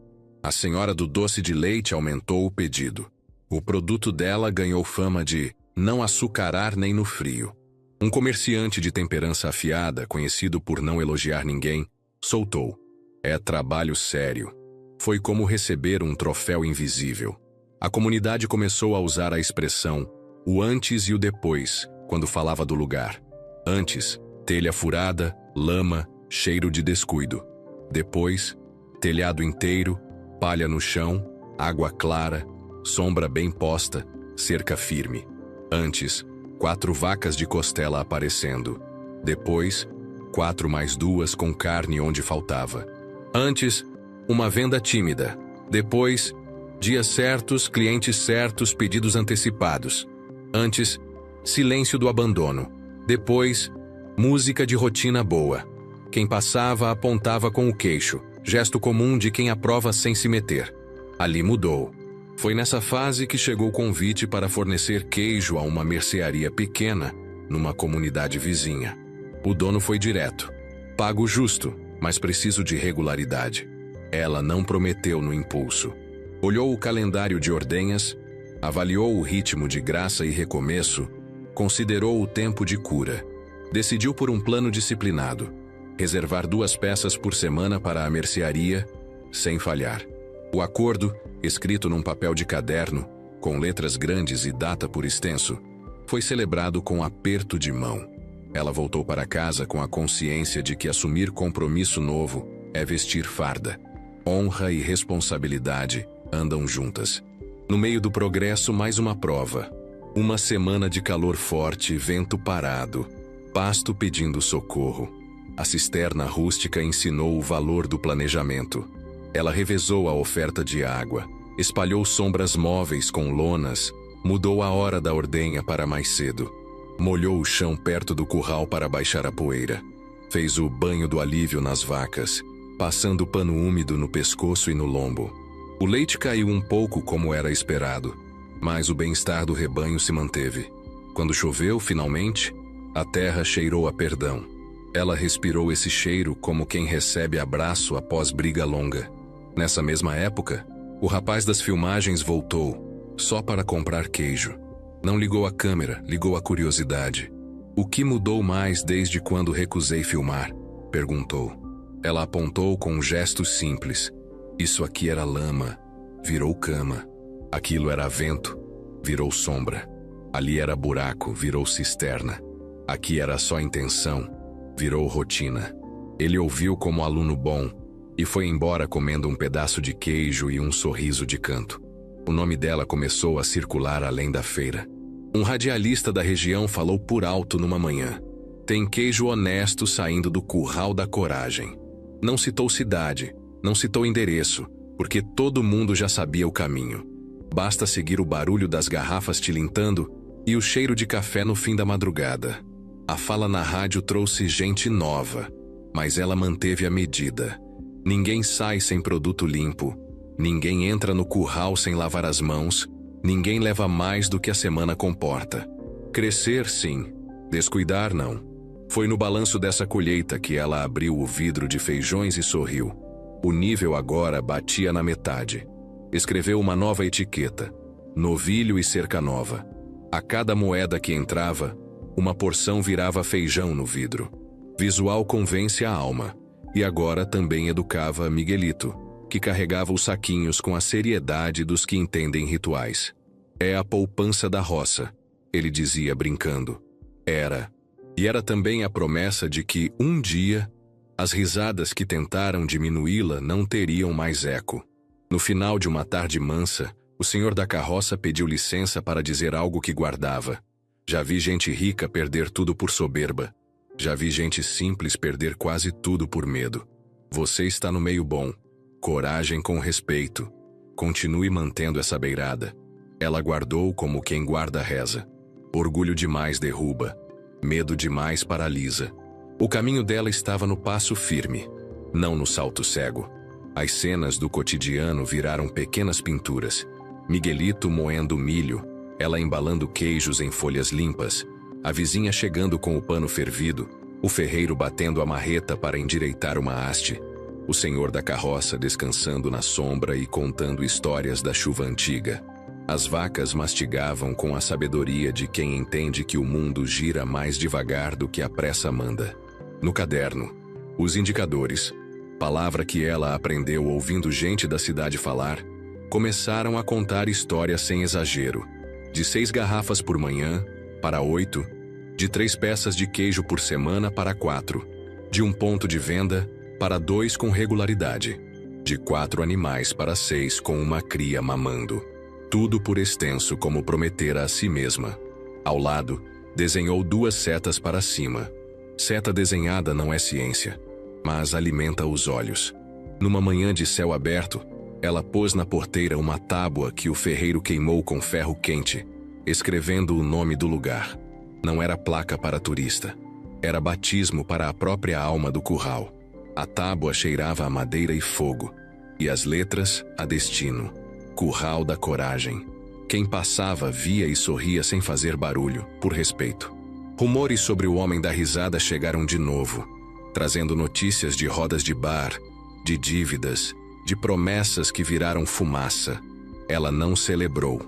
A senhora do doce de leite aumentou o pedido. O produto dela ganhou fama de não açucarar nem no frio. Um comerciante de temperança afiada, conhecido por não elogiar ninguém, soltou. É trabalho sério. Foi como receber um troféu invisível. A comunidade começou a usar a expressão o antes e o depois, quando falava do lugar. Antes, telha furada, lama, cheiro de descuido. Depois, telhado inteiro, palha no chão, água clara, sombra bem posta, cerca firme. Antes, 4 vacas de costela aparecendo. Depois, 4 mais 2 com carne onde faltava. Antes, uma venda tímida. Depois, dias certos, clientes certos, pedidos antecipados. Antes, silêncio do abandono. Depois, música de rotina boa. Quem passava apontava com o queixo, gesto comum de quem aprova sem se meter. Ali mudou. Foi nessa fase que chegou o convite para fornecer queijo a uma mercearia pequena, numa comunidade vizinha. O dono foi direto. Pago justo, mas preciso de regularidade. Ela não prometeu no impulso. Olhou o calendário de ordenhas, avaliou o ritmo de graça e recomeço, considerou o tempo de cura. Decidiu por um plano disciplinado. Reservar 2 peças por semana para a mercearia, sem falhar. O acordo, escrito num papel de caderno, com letras grandes e data por extenso, foi celebrado com aperto de mão. Ela voltou para casa com a consciência de que assumir compromisso novo é vestir farda. Honra e responsabilidade andam juntas. No meio do progresso, mais uma prova. Uma semana de calor forte, vento parado, pasto pedindo socorro. A cisterna rústica ensinou o valor do planejamento. Ela revezou a oferta de água, espalhou sombras móveis com lonas, mudou a hora da ordenha para mais cedo. Molhou o chão perto do curral para baixar a poeira. Fez o banho do alívio nas vacas, passando pano úmido no pescoço e no lombo. O leite caiu um pouco como era esperado, mas o bem-estar do rebanho se manteve. Quando choveu, finalmente, a terra cheirou a perdão. Ela respirou esse cheiro como quem recebe abraço após briga longa. Nessa mesma época, o rapaz das filmagens voltou, só para comprar queijo. Não ligou a câmera, ligou a curiosidade. O que mudou mais desde quando recusei filmar? Perguntou. Ela apontou com um gesto simples. Isso aqui era lama, virou cama. Aquilo era vento, virou sombra. Ali era buraco, virou cisterna. Aqui era só intenção, virou rotina. Ele ouviu como aluno bom e foi embora comendo um pedaço de queijo e um sorriso de canto. O nome dela começou a circular além da feira. Um radialista da região falou por alto numa manhã. Tem queijo honesto saindo do curral da coragem. Não citou cidade, não citou endereço, porque todo mundo já sabia o caminho. Basta seguir o barulho das garrafas tilintando e o cheiro de café no fim da madrugada. A fala na rádio trouxe gente nova, mas ela manteve a medida. Ninguém sai sem produto limpo, ninguém entra no curral sem lavar as mãos, ninguém leva mais do que a semana comporta. Crescer, sim. Descuidar, não. Foi no balanço dessa colheita que ela abriu o vidro de feijões e sorriu. O nível agora batia na metade. Escreveu uma nova etiqueta, novilho e cerca nova. A cada moeda que entrava, uma porção virava feijão no vidro. Visual convence a alma. E agora também educava Miguelito, que carregava os saquinhos com a seriedade dos que entendem rituais. É a poupança da roça, ele dizia brincando. Era. E era também a promessa de que, um dia, as risadas que tentaram diminuí-la não teriam mais eco. No final de uma tarde mansa, o senhor da carroça pediu licença para dizer algo que guardava. Já vi gente rica perder tudo por soberba. Já vi gente simples perder quase tudo por medo. Você está no meio bom. Coragem com respeito. Continue mantendo essa beirada. Ela guardou como quem guarda reza. Orgulho demais derruba. Medo demais paralisa. O caminho dela estava no passo firme, não no salto cego. As cenas do cotidiano viraram pequenas pinturas. Miguelito moendo milho, ela embalando queijos em folhas limpas, a vizinha chegando com o pano fervido, o ferreiro batendo a marreta para endireitar uma haste, o senhor da carroça descansando na sombra e contando histórias da chuva antiga. As vacas mastigavam com a sabedoria de quem entende que o mundo gira mais devagar do que a pressa manda. No caderno, os indicadores, palavra que ela aprendeu ouvindo gente da cidade falar, começaram a contar histórias sem exagero. De 6 garrafas por manhã, para 8, de 3 peças de queijo por semana para 4, de 1 ponto de venda para 2 com regularidade, de 4 animais para 6 com uma cria mamando. Tudo por extenso como prometera a si mesma. Ao lado, desenhou 2 setas para cima. Seta desenhada não é ciência, mas alimenta os olhos. Numa manhã de céu aberto, ela pôs na porteira uma tábua que o ferreiro queimou com ferro quente, escrevendo o nome do lugar. Não era placa para turista. Era batismo para a própria alma do curral. A tábua cheirava a madeira e fogo, e as letras a destino. Curral da Coragem. Quem passava via e sorria sem fazer barulho, por respeito. Rumores sobre o homem da risada chegaram de novo, trazendo notícias de rodas de bar, de dívidas, de promessas que viraram fumaça. Ela não celebrou,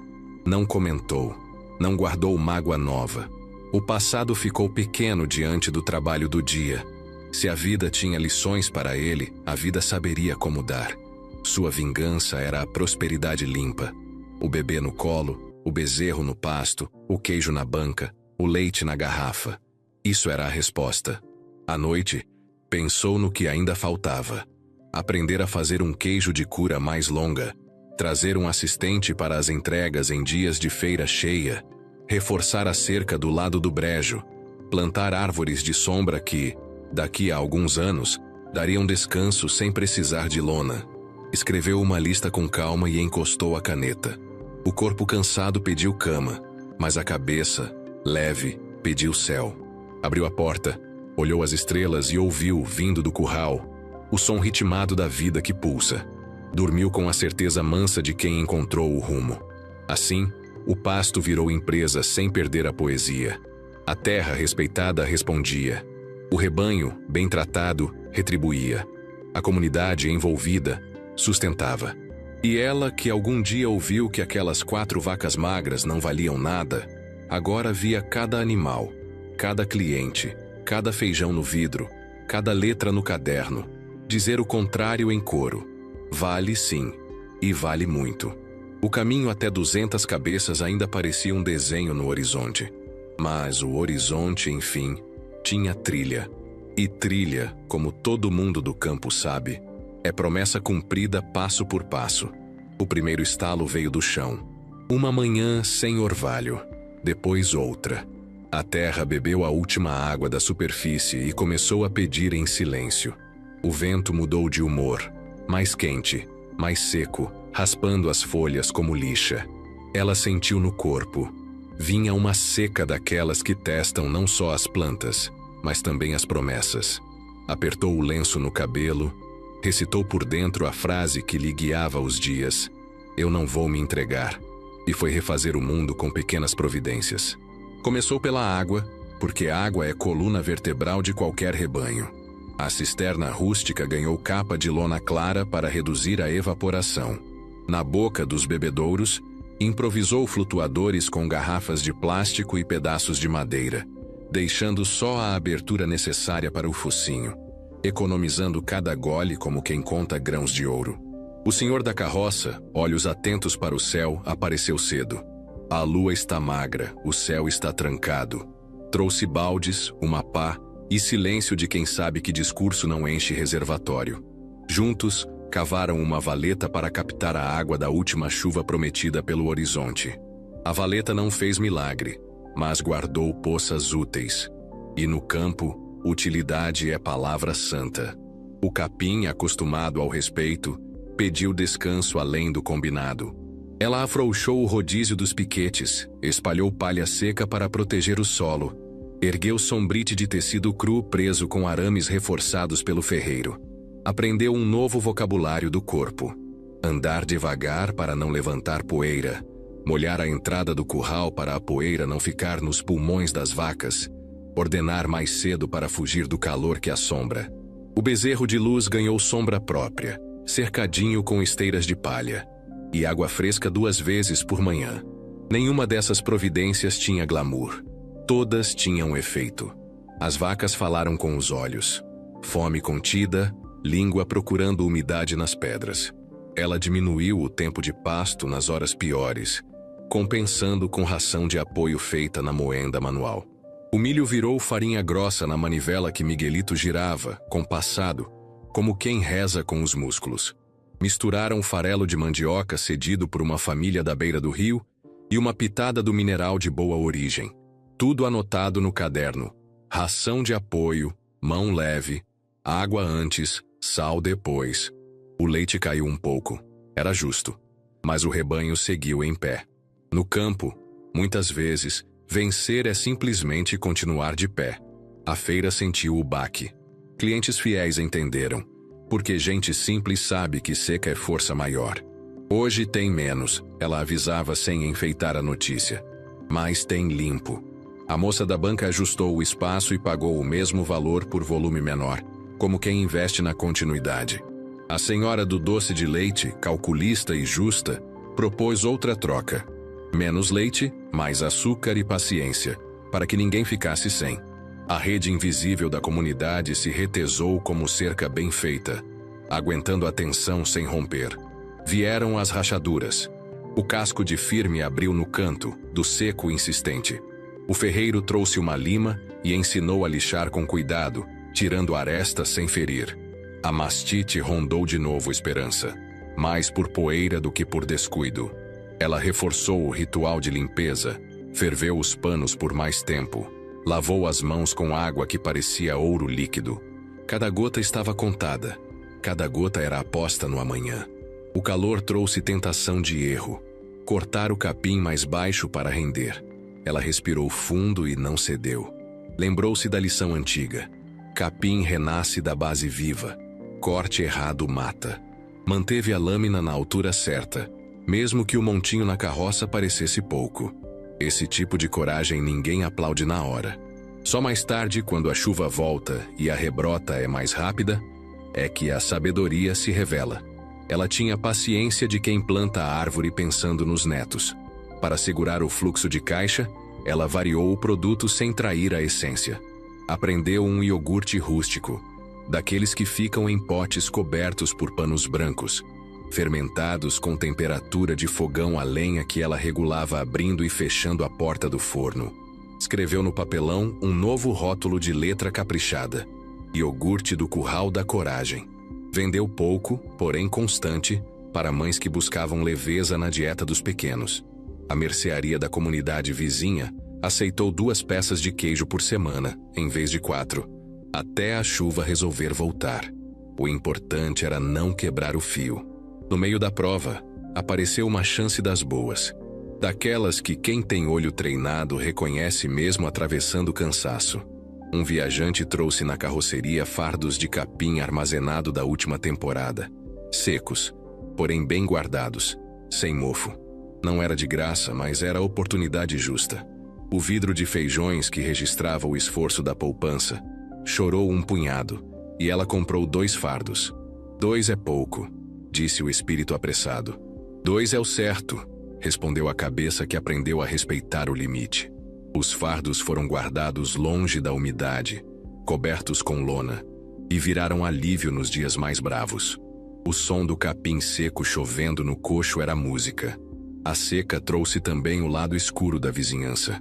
não comentou, não guardou mágoa nova. O passado ficou pequeno diante do trabalho do dia. Se a vida tinha lições para ele, a vida saberia como dar. Sua vingança era a prosperidade limpa. O bebê no colo, o bezerro no pasto, o queijo na banca, o leite na garrafa. Isso era a resposta. À noite, pensou no que ainda faltava. Aprender a fazer um queijo de cura mais longa, trazer um assistente para as entregas em dias de feira cheia, reforçar a cerca do lado do brejo, plantar árvores de sombra que, daqui a alguns anos, dariam descanso sem precisar de lona. Escreveu uma lista com calma e encostou a caneta. O corpo cansado pediu cama, mas a cabeça, leve, pediu céu. Abriu a porta, olhou as estrelas e ouviu, vindo do curral, o som ritmado da vida que pulsa. Dormiu com a certeza mansa de quem encontrou o rumo. Assim, o pasto virou empresa sem perder a poesia. A terra respeitada respondia. O rebanho, bem tratado, retribuía. A comunidade envolvida sustentava. E ela, que algum dia ouviu que aquelas 4 vacas magras não valiam nada, agora via cada animal, cada cliente, cada feijão no vidro, cada letra no caderno, dizer o contrário em coro. Vale sim, e vale muito. O caminho até 200 cabeças ainda parecia um desenho no horizonte. Mas o horizonte, enfim, tinha trilha. E trilha, como todo mundo do campo sabe, é promessa cumprida passo por passo. O primeiro estalo veio do chão. Uma manhã sem orvalho, depois outra. A terra bebeu a última água da superfície e começou a pedir em silêncio. O vento mudou de humor, mais quente, mais seco, raspando as folhas como lixa. Ela sentiu no corpo. Vinha uma seca daquelas que testam não só as plantas, mas também as promessas. Apertou o lenço no cabelo, recitou por dentro a frase que lhe guiava os dias: eu não vou me entregar. E foi refazer o mundo com pequenas providências. Começou pela água, porque a água é coluna vertebral de qualquer rebanho. A cisterna rústica ganhou capa de lona clara para reduzir a evaporação. Na boca dos bebedouros, improvisou flutuadores com garrafas de plástico e pedaços de madeira, deixando só a abertura necessária para o focinho, economizando cada gole como quem conta grãos de ouro. O senhor da carroça, olhos atentos para o céu, apareceu cedo. A lua está magra, o céu está trancado. Trouxe baldes, uma pá e silêncio de quem sabe que discurso não enche reservatório. Juntos, cavaram uma valeta para captar a água da última chuva prometida pelo horizonte. A valeta não fez milagre, mas guardou poças úteis. E no campo, utilidade é palavra santa. O capim, acostumado ao respeito, pediu descanso além do combinado. Ela afrouxou o rodízio dos piquetes, espalhou palha seca para proteger o solo, ergueu sombrite de tecido cru preso com arames reforçados pelo ferreiro. Aprendeu um novo vocabulário do corpo. Andar devagar para não levantar poeira, molhar a entrada do curral para a poeira não ficar nos pulmões das vacas, ordenar mais cedo para fugir do calor que assombra. O bezerro de luz ganhou sombra própria, cercadinho com esteiras de palha, e água fresca 2 vezes por manhã. Nenhuma dessas providências tinha glamour. Todas tinham efeito. As vacas falaram com os olhos. Fome contida, língua procurando umidade nas pedras. Ela diminuiu o tempo de pasto nas horas piores, compensando com ração de apoio feita na moenda manual. O milho virou farinha grossa na manivela que Miguelito girava, compassado, como quem reza com os músculos. Misturaram farelo de mandioca cedido por uma família da beira do rio e uma pitada do mineral de boa origem. Tudo anotado no caderno. Ração de apoio, mão leve, água antes, sal depois. O leite caiu um pouco. Era justo. Mas o rebanho seguiu em pé. No campo, muitas vezes, vencer é simplesmente continuar de pé. A feira sentiu o baque. Clientes fiéis entenderam. Porque gente simples sabe que seca é força maior. Hoje tem menos, ela avisava sem enfeitar a notícia. Mas tem limpo. A moça da banca ajustou o espaço e pagou o mesmo valor por volume menor, como quem investe na continuidade. A senhora do doce de leite, calculista e justa, propôs outra troca. Menos leite, mais açúcar e paciência, para que ninguém ficasse sem. A rede invisível da comunidade se retesou como cerca bem feita, aguentando a tensão sem romper. Vieram as rachaduras. O casco de firme abriu no canto, do seco insistente. O ferreiro trouxe uma lima e ensinou a lixar com cuidado, tirando arestas sem ferir. A mastite rondou de novo esperança, mais por poeira do que por descuido. Ela reforçou o ritual de limpeza, ferveu os panos por mais tempo, lavou as mãos com água que parecia ouro líquido. Cada gota estava contada, cada gota era aposta no amanhã. O calor trouxe tentação de erro, cortar o capim mais baixo para render. Ela respirou fundo e não cedeu. Lembrou-se da lição antiga. Capim renasce da base viva. Corte errado mata. Manteve a lâmina na altura certa, mesmo que o montinho na carroça parecesse pouco. Esse tipo de coragem ninguém aplaude na hora. Só mais tarde, quando a chuva volta e a rebrota é mais rápida, é que a sabedoria se revela. Ela tinha paciência de quem planta a árvore pensando nos netos. Para segurar o fluxo de caixa, ela variou o produto sem trair a essência. Aprendeu um iogurte rústico, daqueles que ficam em potes cobertos por panos brancos, fermentados com temperatura de fogão a lenha que ela regulava abrindo e fechando a porta do forno. Escreveu no papelão um novo rótulo de letra caprichada: iogurte do curral da coragem. Vendeu pouco, porém constante, para mães que buscavam leveza na dieta dos pequenos. A mercearia da comunidade vizinha aceitou 2 peças de queijo por semana, em vez de 4, até a chuva resolver voltar. O importante era não quebrar o fio. No meio da prova, apareceu uma chance das boas. Daquelas que quem tem olho treinado reconhece mesmo atravessando o cansaço. Um viajante trouxe na carroceria fardos de capim armazenado da última temporada. Secos, porém bem guardados, sem mofo. Não era de graça, mas era a oportunidade justa. O vidro de feijões que registrava o esforço da poupança chorou um punhado, e ela comprou 2 fardos. 2 é pouco, disse o espírito apressado. 2 é o certo, respondeu a cabeça que aprendeu a respeitar o limite. Os fardos foram guardados longe da umidade, cobertos com lona, e viraram alívio nos dias mais bravos. O som do capim seco chovendo no coxo era música. A seca trouxe também o lado escuro da vizinhança.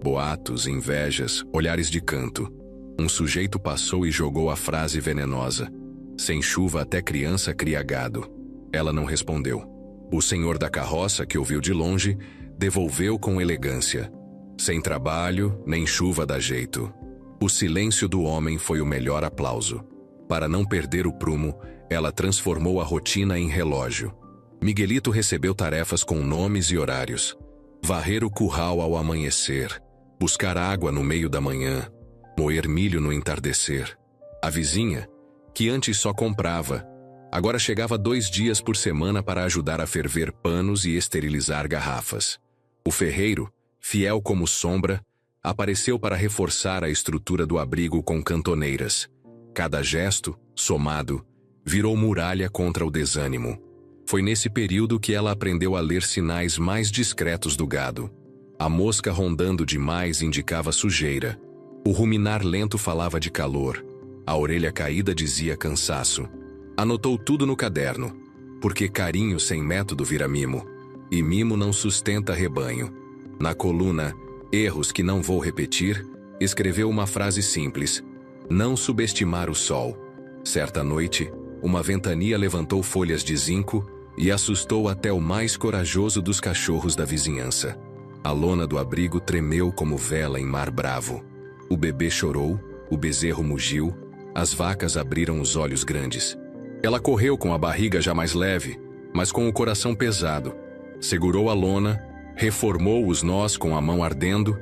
Boatos, invejas, olhares de canto. Um sujeito passou e jogou a frase venenosa: sem chuva até criança cria gado. Ela não respondeu. O senhor da carroça, que ouviu de longe, devolveu com elegância: sem trabalho, nem chuva dá jeito. O silêncio do homem foi o melhor aplauso. Para não perder o prumo, Ela transformou a rotina em relógio. Miguelito recebeu tarefas com nomes e horários. Varrer o curral ao amanhecer, buscar água no meio da manhã, moer milho no entardecer. A vizinha, que antes só comprava, agora chegava 2 dias por semana para ajudar a ferver panos e esterilizar garrafas. O ferreiro, fiel como sombra, apareceu para reforçar a estrutura do abrigo com cantoneiras. Cada gesto, somado, virou muralha contra o desânimo. Foi nesse período que ela aprendeu a ler sinais mais discretos do gado. A mosca rondando demais indicava sujeira. O ruminar lento falava de calor. A orelha caída dizia cansaço. Anotou tudo no caderno, porque carinho sem método vira mimo, e mimo não sustenta rebanho. Na coluna Erros que não vou repetir, escreveu uma frase simples: não subestimar o sol. Certa noite, uma ventania levantou folhas de zinco e assustou até o mais corajoso dos cachorros da vizinhança. A lona do abrigo tremeu como vela em mar bravo. O bebê chorou, o bezerro mugiu, as vacas abriram os olhos grandes. Ela correu com a barriga já mais leve, mas com o coração pesado. Segurou a lona, reformou os nós com a mão ardendo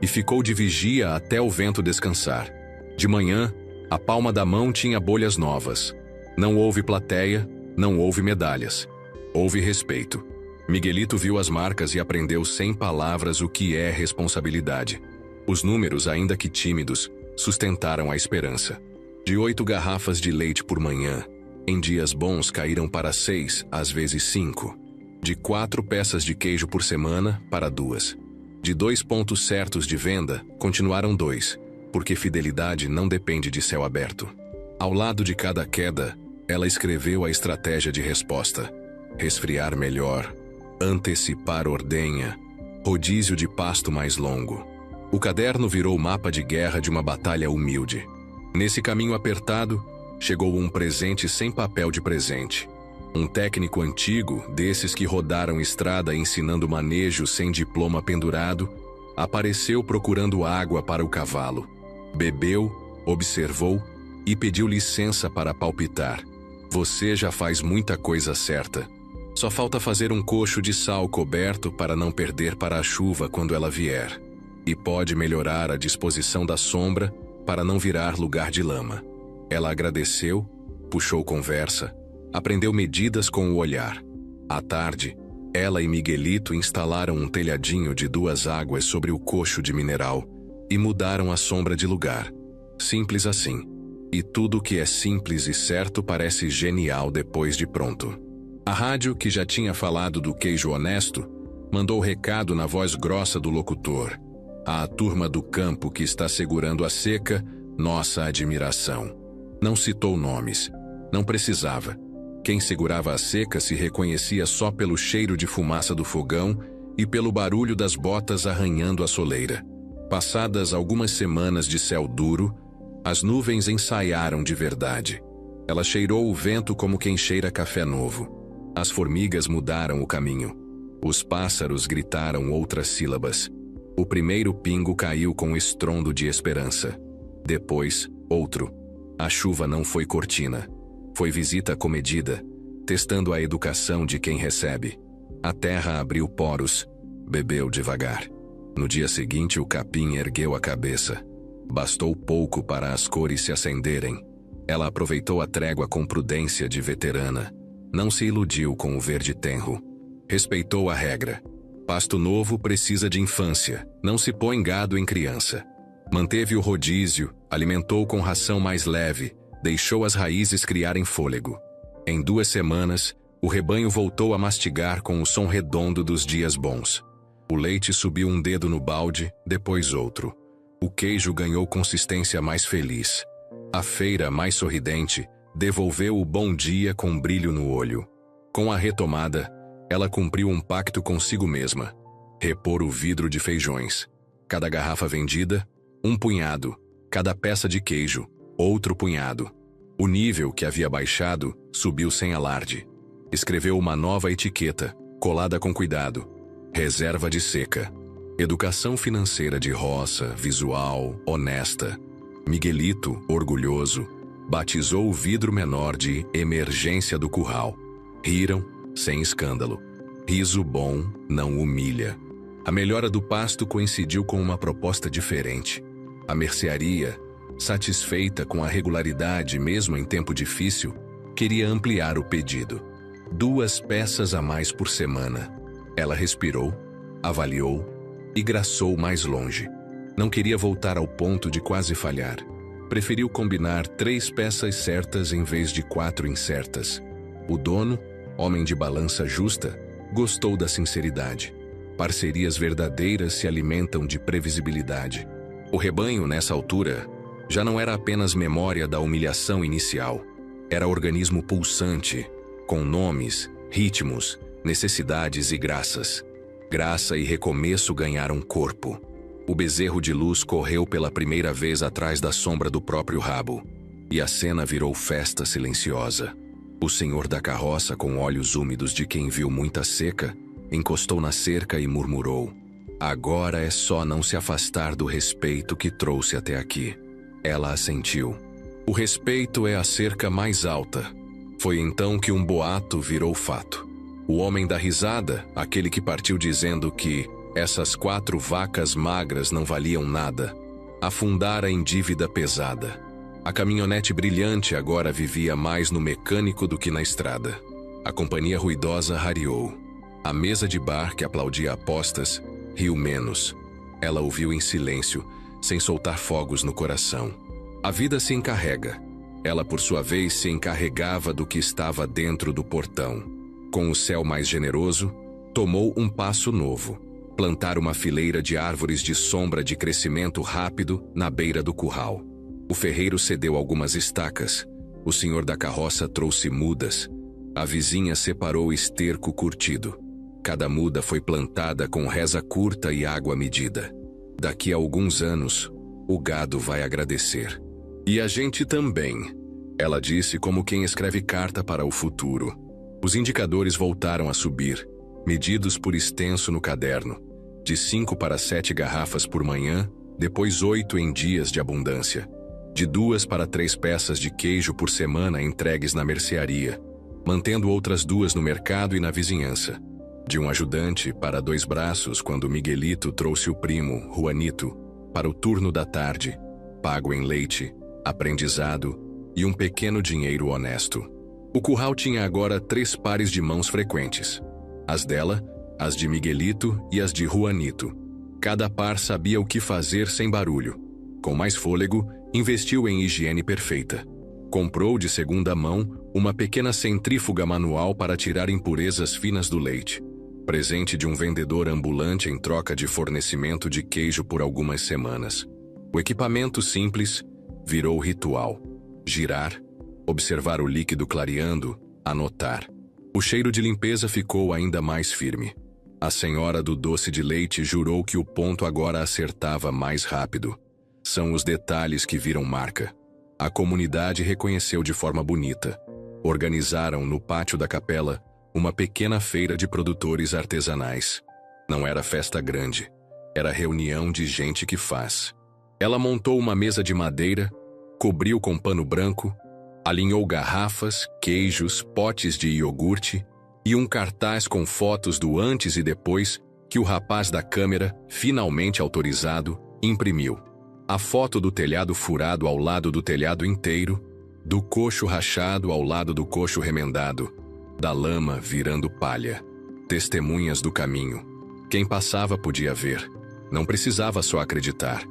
e ficou de vigia até o vento descansar. De manhã, a palma da mão tinha bolhas novas. Não houve plateia, não houve medalhas. Houve respeito. Miguelito viu as marcas e aprendeu sem palavras o que é responsabilidade. Os números, ainda que tímidos, sustentaram a esperança. De 8 garrafas de leite por manhã, em dias bons caíram para 6, às vezes 5. De 4 peças de queijo por semana para 2. De 2 pontos certos de venda, continuaram 2, porque fidelidade não depende de céu aberto. Ao lado de cada queda, ela escreveu a estratégia de resposta. Resfriar melhor, antecipar ordenha, rodízio de pasto mais longo. O caderno virou mapa de guerra de uma batalha humilde. Nesse caminho apertado, chegou um presente sem papel de presente. Um técnico antigo, desses que rodaram estrada ensinando manejo sem diploma pendurado, apareceu procurando água para o cavalo. Bebeu, observou e pediu licença para palpitar. Você já faz muita coisa certa. Só falta fazer um coxo de sal coberto para não perder para a chuva quando ela vier. E pode melhorar a disposição da sombra para não virar lugar de lama. Ela agradeceu, puxou conversa, aprendeu medidas com o olhar. À tarde, ela e Miguelito instalaram um telhadinho de 2 águas sobre o coxo de mineral e mudaram a sombra de lugar. Simples assim. E tudo que é simples e certo parece genial depois de pronto. A rádio, que já tinha falado do queijo honesto, mandou recado na voz grossa do locutor. À turma do campo que está segurando a seca, nossa admiração. Não citou nomes. Não precisava. Quem segurava a seca se reconhecia só pelo cheiro de fumaça do fogão e pelo barulho das botas arranhando a soleira. Passadas algumas semanas de céu duro, as nuvens ensaiaram de verdade. Ela cheirou o vento como quem cheira café novo. As formigas mudaram o caminho. Os pássaros gritaram outras sílabas. O primeiro pingo caiu com estrondo de esperança. Depois, outro. A chuva não foi cortina. Foi visita comedida, testando a educação de quem recebe. A terra abriu poros, bebeu devagar. No dia seguinte, o capim ergueu a cabeça. Bastou pouco para as cores se acenderem. Ela aproveitou a trégua com prudência de veterana. Não se iludiu com o verde tenro. Respeitou a regra. Pasto novo precisa de infância, não se põe gado em criança. Manteve o rodízio, alimentou com ração mais leve, deixou as raízes criarem fôlego. Em 2 semanas, o rebanho voltou a mastigar com o som redondo dos dias bons. O leite subiu um dedo no balde, depois outro. O queijo ganhou consistência mais feliz. A feira, mais sorridente, devolveu o bom dia com brilho no olho. Com a retomada, ela cumpriu um pacto consigo mesma. Repor o vidro de feijões. Cada garrafa vendida, 1 punhado. Cada peça de queijo, outro punhado. O nível, que havia baixado, subiu sem alarde. Escreveu uma nova etiqueta, colada com cuidado. Reserva de seca. Educação financeira de roça, visual, honesta. Miguelito, orgulhoso, Batizou o vidro menor de emergência do curral. Riram, sem escândalo. Riso bom não humilha. A melhora do pasto coincidiu com uma proposta diferente. A mercearia, satisfeita com a regularidade mesmo em tempo difícil, queria ampliar o pedido. 2 peças a mais por semana. Ela respirou, avaliou e graçou mais longe. Não queria voltar ao ponto de quase falhar. Preferiu combinar 3 peças certas em vez de 4 incertas. O dono, homem de balança justa, gostou da sinceridade. Parcerias verdadeiras se alimentam de previsibilidade. O rebanho, nessa altura, já não era apenas memória da humilhação inicial. Era organismo pulsante, com nomes, ritmos, necessidades e graças. Graça e recomeço ganharam corpo. O bezerro de luz correu pela primeira vez atrás da sombra do próprio rabo, e a cena virou festa silenciosa. O senhor da carroça, com olhos úmidos de quem viu muita seca, encostou na cerca e murmurou: "Agora é só não se afastar do respeito que trouxe até aqui." Ela assentiu. O respeito é a cerca mais alta. Foi então que um boato virou fato. O homem da risada, aquele que partiu dizendo que essas 4 vacas magras não valiam nada, afundara em dívida pesada. A caminhonete brilhante agora vivia mais no mecânico do que na estrada. A companhia ruidosa rareou. A mesa de bar, que aplaudia apostas, riu menos. Ela ouviu em silêncio, sem soltar fogos no coração. A vida se encarrega. Ela, por sua vez, se encarregava do que estava dentro do portão. Com o céu mais generoso, tomou um passo novo: plantar uma fileira de árvores de sombra de crescimento rápido na beira do curral. O ferreiro cedeu algumas estacas. O senhor da carroça trouxe mudas. A vizinha separou esterco curtido. Cada muda foi plantada com reza curta e água medida. Daqui a alguns anos, o gado vai agradecer. E a gente também, ela disse como quem escreve carta para o futuro. Os indicadores voltaram a subir, medidos por extenso no caderno. De 5 para 7 garrafas por manhã, depois 8 em dias de abundância. De 2 para 3 peças de queijo por semana entregues na mercearia, mantendo outras 2 no mercado e na vizinhança. De um ajudante para 2 braços quando Miguelito trouxe o primo, Juanito, para o turno da tarde, pago em leite, aprendizado e um pequeno dinheiro honesto. O curral tinha agora 3 pares de mãos frequentes. As dela, as de Miguelito e as de Juanito. Cada par sabia o que fazer sem barulho. Com mais fôlego, investiu em higiene perfeita. Comprou de segunda mão uma pequena centrífuga manual para tirar impurezas finas do leite. Presente de um vendedor ambulante em troca de fornecimento de queijo por algumas semanas. O equipamento simples virou ritual. Girar, observar o líquido clareando, anotar. O cheiro de limpeza ficou ainda mais firme. A senhora do doce de leite jurou que o ponto agora acertava mais rápido. São os detalhes que viram marca. A comunidade reconheceu de forma bonita. Organizaram no pátio da capela uma pequena feira de produtores artesanais. Não era festa grande, era reunião de gente que faz. Ela montou uma mesa de madeira, cobriu com pano branco, alinhou garrafas, queijos, potes de iogurte e um cartaz com fotos do antes e depois que o rapaz da câmera, finalmente autorizado, imprimiu. A foto do telhado furado ao lado do telhado inteiro, do coxo rachado ao lado do coxo remendado, da lama virando palha. Testemunhas do caminho. Quem passava podia ver. Não precisava só acreditar.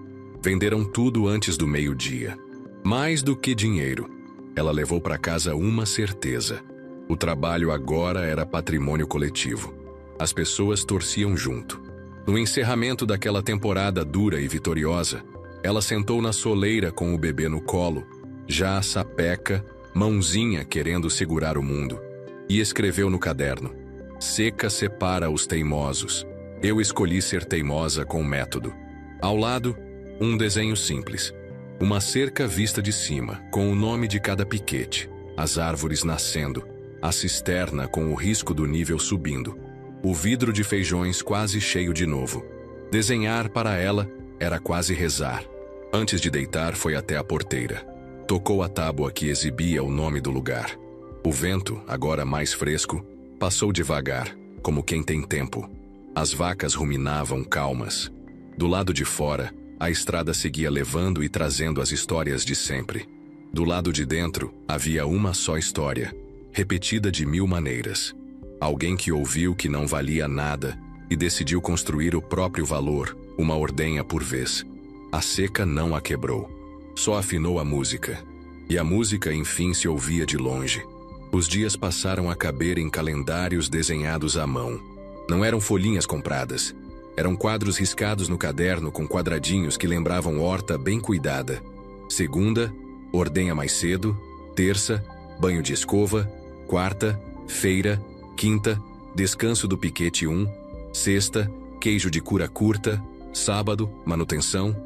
Venderam tudo antes do meio-dia. Mais do que dinheiro. Ela levou para casa uma certeza. O trabalho agora era patrimônio coletivo. As pessoas torciam junto. No encerramento daquela temporada dura e vitoriosa, ela sentou na soleira com o bebê no colo, já sapeca, mãozinha querendo segurar o mundo, e escreveu no caderno: "Seca separa os teimosos. Eu escolhi ser teimosa com método." Ao lado, um desenho simples. Uma cerca vista de cima, com o nome de cada piquete, as árvores nascendo, a cisterna com o risco do nível subindo, o vidro de feijões quase cheio de novo. Desenhar para ela era quase rezar. Antes de deitar, foi até a porteira. Tocou a tábua que exibia o nome do lugar. O vento, agora mais fresco, passou devagar, como quem tem tempo. As vacas ruminavam calmas. Do lado de fora, a estrada seguia levando e trazendo as histórias de sempre. Do lado de dentro, havia uma só história, repetida de 1000 maneiras. Alguém que ouviu que não valia nada e decidiu construir o próprio valor, uma ordenha por vez. A seca não a quebrou. Só afinou a música. E a música, enfim, se ouvia de longe. Os dias passaram a caber em calendários desenhados à mão. Não eram folhinhas compradas. Eram quadros riscados no caderno com quadradinhos que lembravam horta bem cuidada. Segunda, ordenha mais cedo. Terça, banho de escova. Quarta, feira. Quinta, descanso do piquete 1. Sexta, queijo de cura curta. Sábado, manutenção.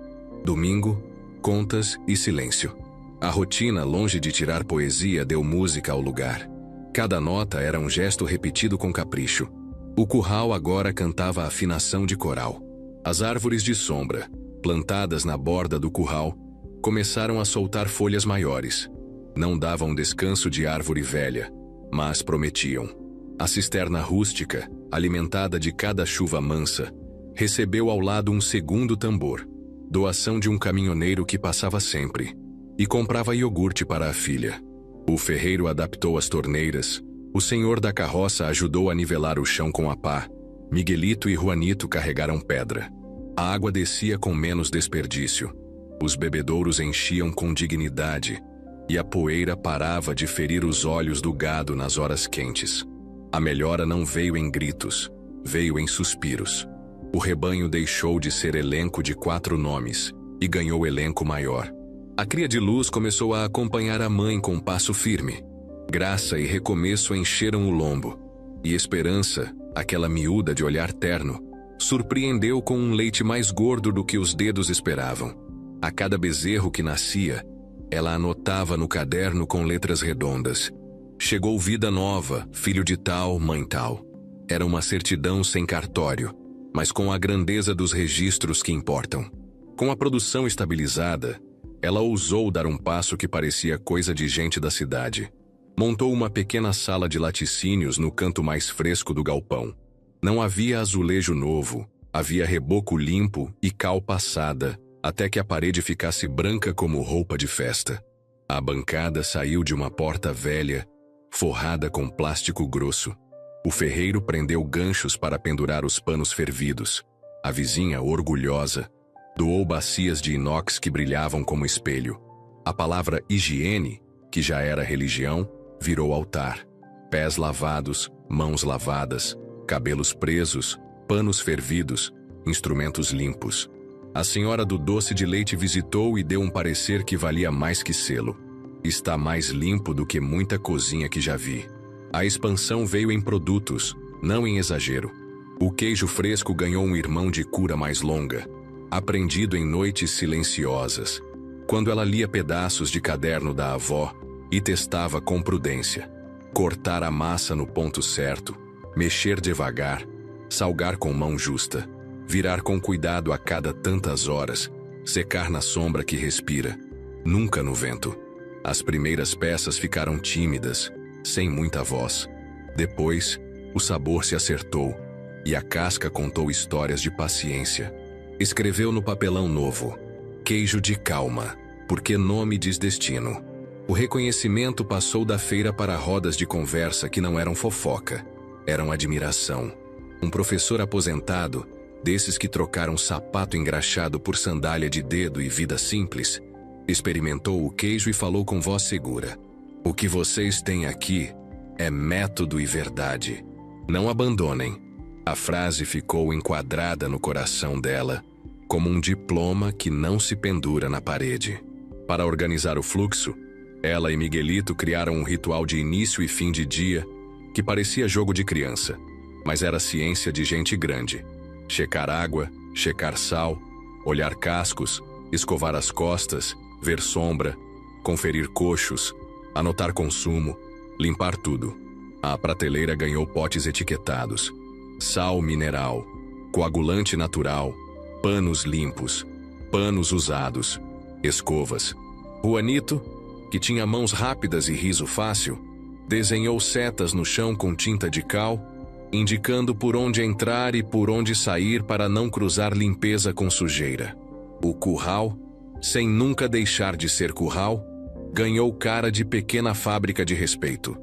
Domingo, contas e silêncio. A rotina, longe de tirar poesia, deu música ao lugar. Cada nota era um gesto repetido com capricho. O curral agora cantava afinação de coral. As árvores de sombra, plantadas na borda do curral, começaram a soltar folhas maiores. Não davam descanso de árvore velha, mas prometiam. A cisterna rústica, alimentada de cada chuva mansa, recebeu ao lado um segundo tambor, doação de um caminhoneiro que passava sempre, e comprava iogurte para a filha. O ferreiro adaptou as torneiras, o senhor da carroça ajudou a nivelar o chão com a pá, Miguelito e Juanito carregaram pedra. A água descia com menos desperdício, os bebedouros enchiam com dignidade, e a poeira parava de ferir os olhos do gado nas horas quentes. A melhora não veio em gritos, veio em suspiros. O rebanho deixou de ser elenco de 4 nomes e ganhou elenco maior. A cria de luz começou a acompanhar a mãe com passo firme. Graça e recomeço encheram o lombo. E esperança, aquela miúda de olhar terno, surpreendeu com um leite mais gordo do que os dedos esperavam. A cada bezerro que nascia, ela anotava no caderno com letras redondas. Chegou vida nova, filho de tal, mãe tal. Era uma certidão sem cartório, mas com a grandeza dos registros que importam. Com a produção estabilizada, ela ousou dar um passo que parecia coisa de gente da cidade. Montou uma pequena sala de laticínios no canto mais fresco do galpão. Não havia azulejo novo, havia reboco limpo e cal passada, até que a parede ficasse branca como roupa de festa. A bancada saiu de uma porta velha, forrada com plástico grosso. O ferreiro prendeu ganchos para pendurar os panos fervidos. A vizinha, orgulhosa, doou bacias de inox que brilhavam como espelho. A palavra higiene, que já era religião, virou altar. Pés lavados, mãos lavadas, cabelos presos, panos fervidos, instrumentos limpos. A senhora do doce de leite visitou e deu um parecer que valia mais que selo. Está mais limpo do que muita cozinha que já vi. A expansão veio em produtos, não em exagero. O queijo fresco ganhou um irmão de cura mais longa, aprendido em noites silenciosas, quando ela lia pedaços de caderno da avó e testava com prudência. Cortar a massa no ponto certo, mexer devagar, salgar com mão justa, virar com cuidado a cada tantas horas, secar na sombra que respira, nunca no vento. As primeiras peças ficaram tímidas, sem muita voz. Depois, o sabor se acertou, e a casca contou histórias de paciência. Escreveu no papelão novo, queijo de calma, porque nome diz destino. O reconhecimento passou da feira para rodas de conversa que não eram fofoca, eram admiração. Um professor aposentado, desses que trocaram sapato engraxado por sandália de dedo e vida simples, experimentou o queijo e falou com voz segura. O que vocês têm aqui é método e verdade. Não abandonem. A frase ficou enquadrada no coração dela, como um diploma que não se pendura na parede. Para organizar o fluxo, ela e Miguelito criaram um ritual de início e fim de dia que parecia jogo de criança, mas era ciência de gente grande. Checar água, checar sal, olhar cascos, escovar as costas, ver sombra, conferir coxos, anotar consumo, limpar tudo. A prateleira ganhou potes etiquetados. Sal mineral, coagulante natural, panos limpos, panos usados, escovas. Juanito, que tinha mãos rápidas e riso fácil, desenhou setas no chão com tinta de cal, indicando por onde entrar e por onde sair para não cruzar limpeza com sujeira. O curral, sem nunca deixar de ser curral, ganhou cara de pequena fábrica de respeito.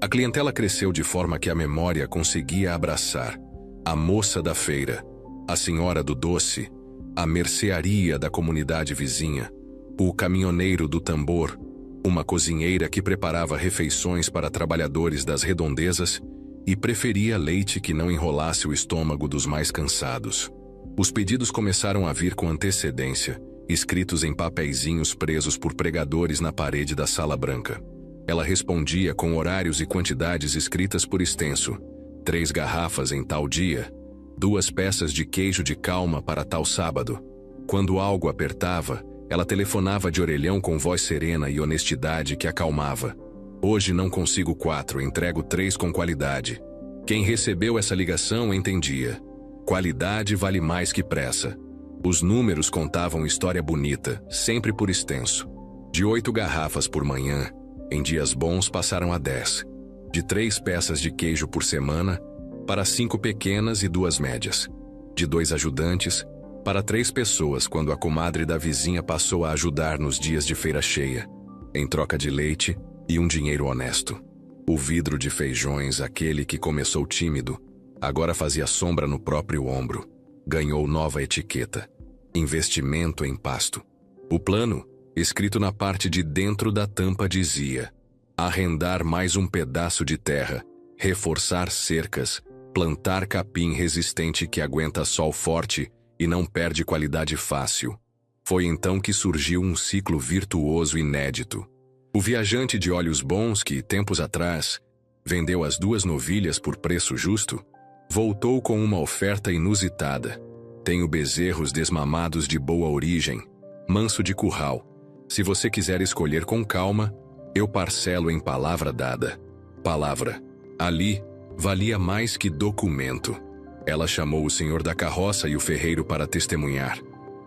A clientela cresceu de forma que a memória conseguia abraçar a moça da feira, a senhora do doce, a mercearia da comunidade vizinha, o caminhoneiro do tambor, uma cozinheira que preparava refeições para trabalhadores das redondezas e preferia leite que não enrolasse o estômago dos mais cansados. Os pedidos começaram a vir com antecedência, escritos em papeizinhos presos por pregadores na parede da sala branca. Ela respondia com horários e quantidades escritas por extenso: 3 garrafas em tal dia, 2 peças de queijo de calma para tal sábado. Quando algo apertava, ela telefonava de orelhão com voz serena e honestidade que acalmava. Hoje não consigo 4, entrego 3 com qualidade. Quem recebeu essa ligação entendia. Qualidade vale mais que pressa. Os números contavam história bonita, sempre por extenso. De 8 garrafas por manhã, em dias bons passaram a 10. De 3 peças de queijo por semana, para 5 pequenas e 2 médias. De 2 ajudantes, para 3 pessoas quando a comadre da vizinha passou a ajudar nos dias de feira cheia, em troca de leite e um dinheiro honesto. O vidro de feijões, aquele que começou tímido, agora fazia sombra no próprio ombro. Ganhou nova etiqueta: investimento em pasto. O plano, escrito na parte de dentro da tampa, dizia: arrendar mais um pedaço de terra, reforçar cercas, plantar capim resistente que aguenta sol forte e não perde qualidade fácil. Foi então que surgiu um ciclo virtuoso inédito. O viajante de olhos bons que, tempos atrás, vendeu as 2 novilhas por preço justo, voltou com uma oferta inusitada. Tenho bezerros desmamados de boa origem, manso de curral. Se você quiser escolher com calma, eu parcelo em palavra dada. Palavra. Ali, valia mais que documento. Ela chamou o senhor da carroça e o ferreiro para testemunhar.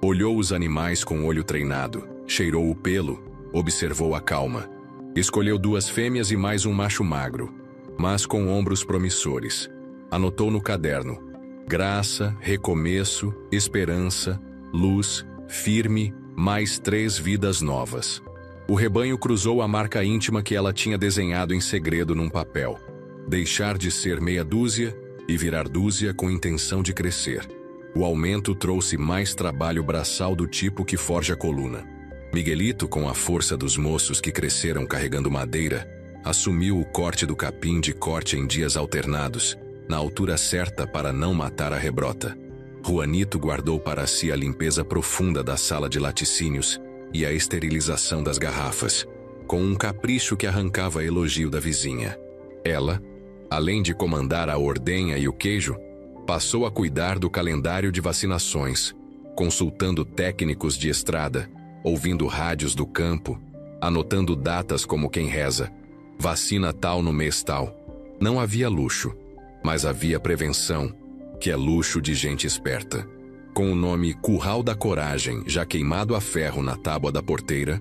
Olhou os animais com olho treinado, cheirou o pelo, observou a calma. Escolheu 2 fêmeas e mais um macho magro, mas com ombros promissores. Anotou no caderno: graça, recomeço, esperança, luz, firme, mais 3 vidas novas. O rebanho cruzou a marca íntima que ela tinha desenhado em segredo num papel. Deixar de ser meia dúzia e virar dúzia com intenção de crescer. O aumento trouxe mais trabalho braçal do tipo que forja a coluna. Miguelito, com a força dos moços que cresceram carregando madeira, assumiu o corte do capim de corte em dias alternados, na altura certa para não matar a rebrota. Juanito guardou para si a limpeza profunda da sala de laticínios e a esterilização das garrafas, com um capricho que arrancava elogio da vizinha. Ela, além de comandar a ordenha e o queijo, passou a cuidar do calendário de vacinações, consultando técnicos de estrada, ouvindo rádios do campo, anotando datas como quem reza: vacina tal no mês tal. Não havia luxo, mas havia prevenção, que é luxo de gente esperta. Com o nome Curral da Coragem já queimado a ferro na tábua da porteira,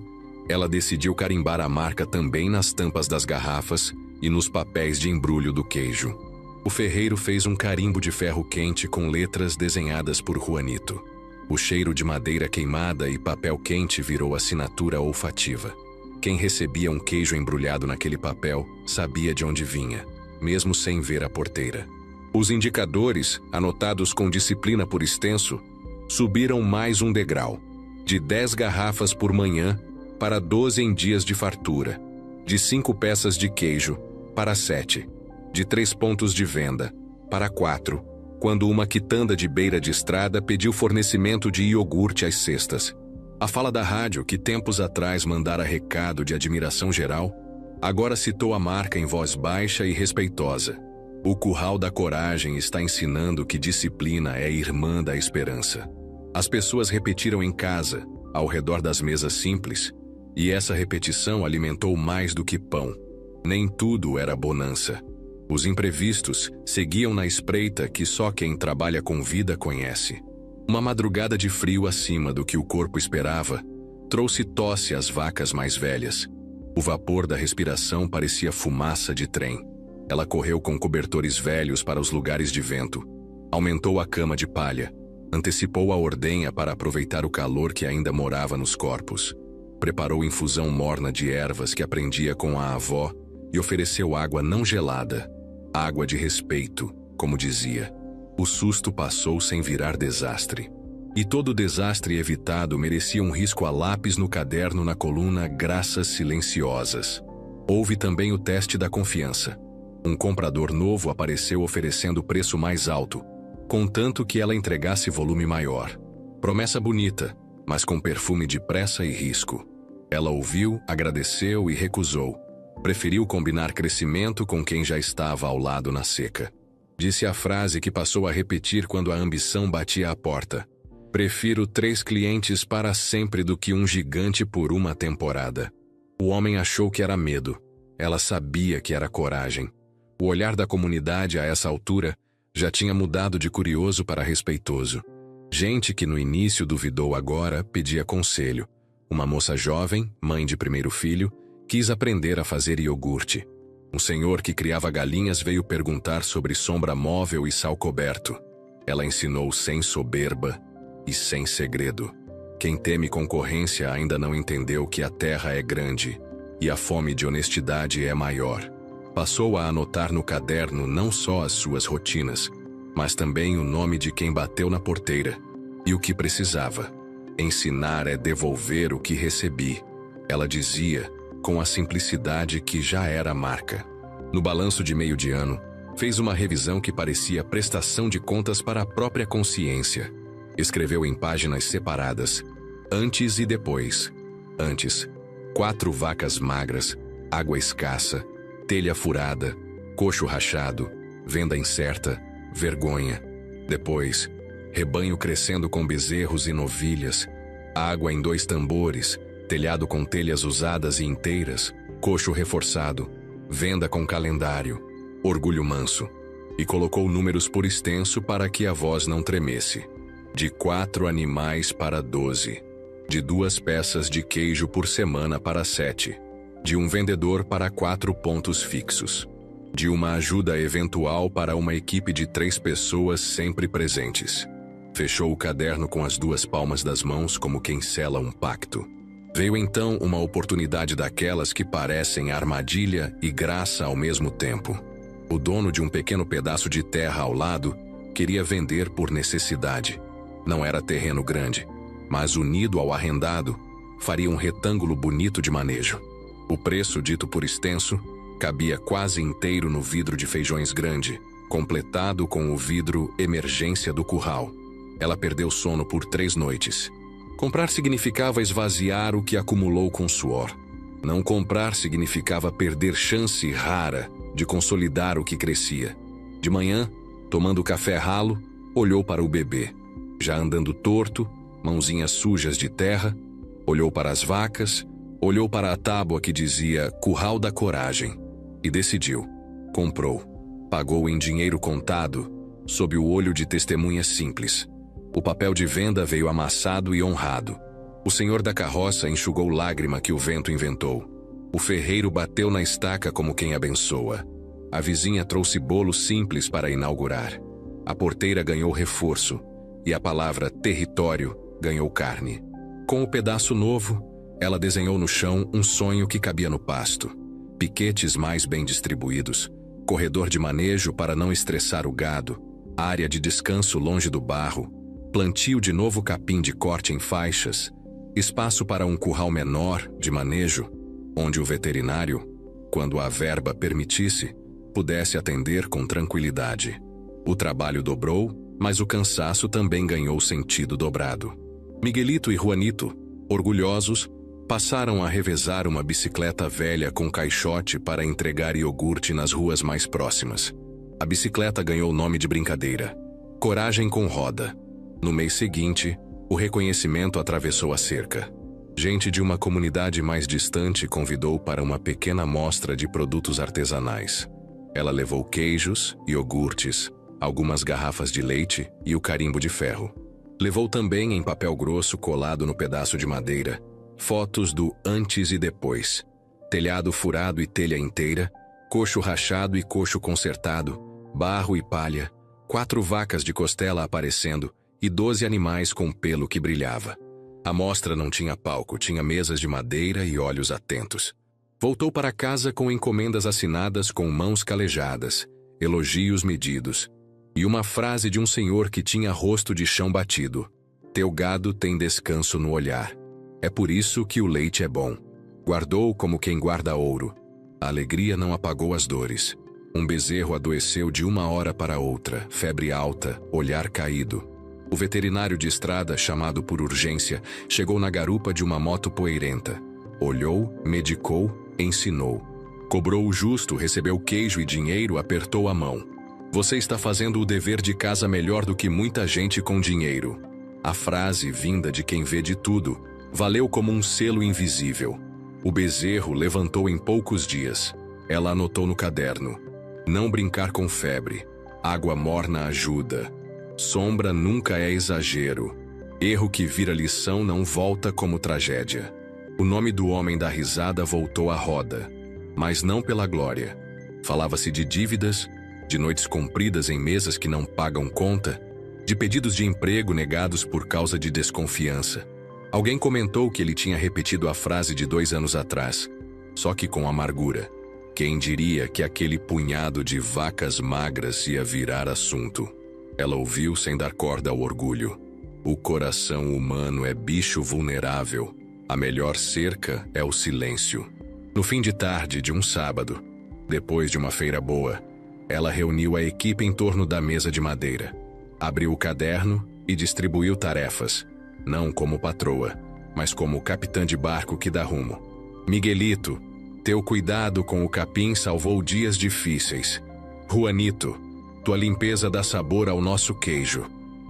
ela decidiu carimbar a marca também nas tampas das garrafas e nos papéis de embrulho do queijo. O ferreiro fez um carimbo de ferro quente com letras desenhadas por Juanito. O cheiro de madeira queimada e papel quente virou assinatura olfativa. Quem recebia um queijo embrulhado naquele papel sabia de onde vinha, mesmo sem ver a porteira. Os indicadores, anotados com disciplina por extenso, subiram mais um degrau, de 10 garrafas por manhã para 12 em dias de fartura, de 5 peças de queijo para 7, de 3 pontos de venda para 4, quando uma quitanda de beira de estrada pediu fornecimento de iogurte às cestas. A fala da rádio, que tempos atrás mandara recado de admiração geral, agora citou a marca em voz baixa e respeitosa. O Curral da Coragem está ensinando que disciplina é irmã da esperança. As pessoas repetiram em casa, ao redor das mesas simples, e essa repetição alimentou mais do que pão. Nem tudo era bonança. Os imprevistos seguiam na espreita que só quem trabalha com vida conhece. Uma madrugada de frio acima do que o corpo esperava trouxe tosse às vacas mais velhas. O vapor da respiração parecia fumaça de trem. Ela correu com cobertores velhos para os lugares de vento. Aumentou a cama de palha. Antecipou a ordenha para aproveitar o calor que ainda morava nos corpos. Preparou infusão morna de ervas que aprendia com a avó e ofereceu água não gelada. Água de respeito, como dizia. O susto passou sem virar desastre. E todo desastre evitado merecia um risco a lápis no caderno na coluna Graças Silenciosas. Houve também o teste da confiança. Um comprador novo apareceu oferecendo preço mais alto, contanto que ela entregasse volume maior. Promessa bonita, mas com perfume de pressa e risco. Ela ouviu, agradeceu e recusou. Preferiu combinar crescimento com quem já estava ao lado na seca. Disse a frase que passou a repetir quando a ambição batia à porta. Prefiro 3 clientes para sempre do que um gigante por uma temporada. O homem achou que era medo. Ela sabia que era coragem. O olhar da comunidade a essa altura já tinha mudado de curioso para respeitoso. Gente que no início duvidou agora pedia conselho. Uma moça jovem, mãe de primeiro filho, quis aprender a fazer iogurte. Um senhor que criava galinhas veio perguntar sobre sombra móvel e sal coberto. Ela ensinou sem soberba e sem segredo. Quem teme concorrência ainda não entendeu que a terra é grande e a fome de honestidade é maior. Passou a anotar no caderno não só as suas rotinas, mas também o nome de quem bateu na porteira e o que precisava. Ensinar é devolver o que recebi, ela dizia, com a simplicidade que já era marca. No balanço de meio de ano, fez uma revisão que parecia prestação de contas para a própria consciência. Escreveu em páginas separadas, antes e depois. Antes, 4 vacas magras, água escassa, telha furada, coxo rachado, venda incerta, vergonha. Depois, rebanho crescendo com bezerros e novilhas, água em 2 tambores, telhado com telhas usadas e inteiras, coxo reforçado, venda com calendário, orgulho manso. E colocou números por extenso para que a voz não tremesse. De 4 animais para 12. De 2 peças de queijo por semana para 7. De um vendedor para 4 pontos fixos. De uma ajuda eventual para uma equipe de 3 pessoas sempre presentes. Fechou o caderno com as 2 palmas das mãos como quem sela um pacto. Veio então uma oportunidade daquelas que parecem armadilha e graça ao mesmo tempo. O dono de um pequeno pedaço de terra ao lado queria vender por necessidade. Não era terreno grande, mas unido ao arrendado, faria um retângulo bonito de manejo. O preço dito por extenso cabia quase inteiro no vidro de feijões grande, completado com o vidro emergência do curral. Ela perdeu sono por 3 noites. Comprar significava esvaziar o que acumulou com suor. Não comprar significava perder chance rara de consolidar o que crescia. De manhã, tomando café ralo, olhou para o bebê. Já andando torto, mãozinhas sujas de terra, olhou para as vacas, olhou para a tábua que dizia Curral da Coragem e decidiu. Comprou. Pagou em dinheiro contado, sob o olho de testemunha simples. O papel de venda veio amassado e honrado. O senhor da carroça enxugou lágrima que o vento inventou. O ferreiro bateu na estaca como quem abençoa. A vizinha trouxe bolo simples para inaugurar. A porteira ganhou reforço. E a palavra território ganhou carne. Com o pedaço novo, ela desenhou no chão um sonho que cabia no pasto. Piquetes mais bem distribuídos, corredor de manejo para não estressar o gado, área de descanso longe do barro, plantio de novo capim de corte em faixas, espaço para um curral menor de manejo, onde o veterinário, quando a verba permitisse, pudesse atender com tranquilidade. O trabalho dobrou, mas o cansaço também ganhou sentido dobrado. Miguelito e Juanito, orgulhosos, passaram a revezar uma bicicleta velha com caixote para entregar iogurte nas ruas mais próximas. A bicicleta ganhou o nome de brincadeira. Coragem com roda. No mês seguinte, o reconhecimento atravessou a cerca. Gente de uma comunidade mais distante convidou para uma pequena mostra de produtos artesanais. Ela levou queijos, iogurtes, algumas garrafas de leite e o carimbo de ferro. Levou também, em papel grosso colado no pedaço de madeira, fotos do antes e depois. telhado furado e telha inteira, coxo rachado e coxo consertado, barro e palha, 4 vacas de costela aparecendo e 12 animais com pelo que brilhava. A mostra não tinha palco, tinha mesas de madeira e olhos atentos. Voltou para casa com encomendas assinadas com mãos calejadas, elogios medidos, e uma frase de um senhor que tinha rosto de chão batido: "Teu gado tem descanso no olhar. É por isso que o leite é bom." Guardou como quem guarda ouro. A alegria não apagou as dores. Um bezerro adoeceu de uma hora para outra, febre alta, olhar caído. O veterinário de estrada, chamado por urgência, chegou na garupa de uma moto poeirenta. Olhou, medicou, ensinou. Cobrou o justo, recebeu queijo e dinheiro, apertou a mão. "Você está fazendo o dever de casa melhor do que muita gente com dinheiro." A frase, vinda de quem vê de tudo, valeu como um selo invisível. O bezerro levantou em poucos dias. Ela anotou no caderno: "Não brincar com febre. Água morna ajuda. Sombra nunca é exagero. Erro que vira lição não volta como tragédia." O nome do homem da risada voltou à roda, mas não pela glória. Falava-se de dívidas, de noites compridas em mesas que não pagam conta, de pedidos de emprego negados por causa de desconfiança. Alguém comentou que ele tinha repetido a frase de 2 anos atrás, só que com amargura. Quem diria que aquele punhado de vacas magras ia virar assunto? Ela ouviu sem dar corda ao orgulho. O coração humano é bicho vulnerável. A melhor cerca é o silêncio. No fim de tarde de um sábado, depois de uma feira boa, ela reuniu a equipe em torno da mesa de madeira. Abriu o caderno e distribuiu tarefas, não como patroa, mas como capitã de barco que dá rumo. "Miguelito, teu cuidado com o capim salvou dias difíceis. Juanito, tua limpeza dá sabor ao nosso queijo.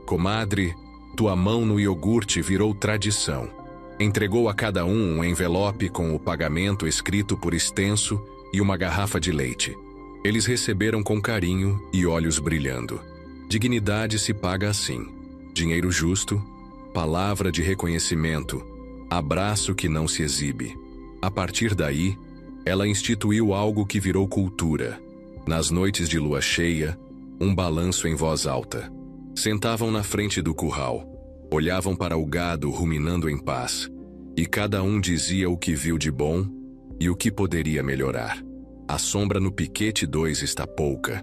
Comadre, tua mão no iogurte virou tradição." Entregou a cada um envelope com o pagamento escrito por extenso e uma garrafa de leite. Eles receberam com carinho e olhos brilhando. Dignidade se paga assim: dinheiro justo, palavra de reconhecimento, abraço que não se exibe. A partir daí, ela instituiu algo que virou cultura. Nas noites de lua cheia, um balanço em voz alta. Sentavam na frente do curral, olhavam para o gado ruminando em paz, e cada um dizia o que viu de bom e o que poderia melhorar. A sombra no piquete 2 está pouca.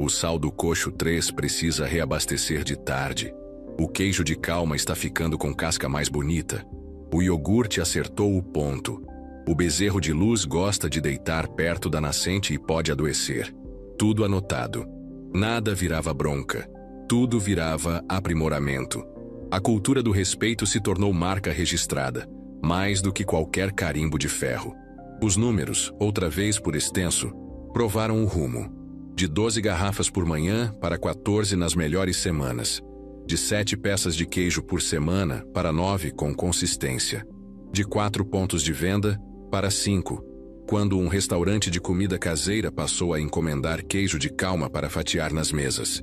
O sal do coxo 3 precisa reabastecer de tarde. O queijo de calma está ficando com casca mais bonita. O iogurte acertou o ponto. O bezerro de luz gosta de deitar perto da nascente e pode adoecer. Tudo anotado. Nada virava bronca. Tudo virava aprimoramento. A cultura do respeito se tornou marca registrada, mais do que qualquer carimbo de ferro. Os números, outra vez por extenso, provaram o rumo. De 12 garrafas por manhã para 14 nas melhores semanas. De 7 peças de queijo por semana para 9 com consistência. De 4 pontos de venda para 5, quando um restaurante de comida caseira passou a encomendar queijo de calma para fatiar nas mesas.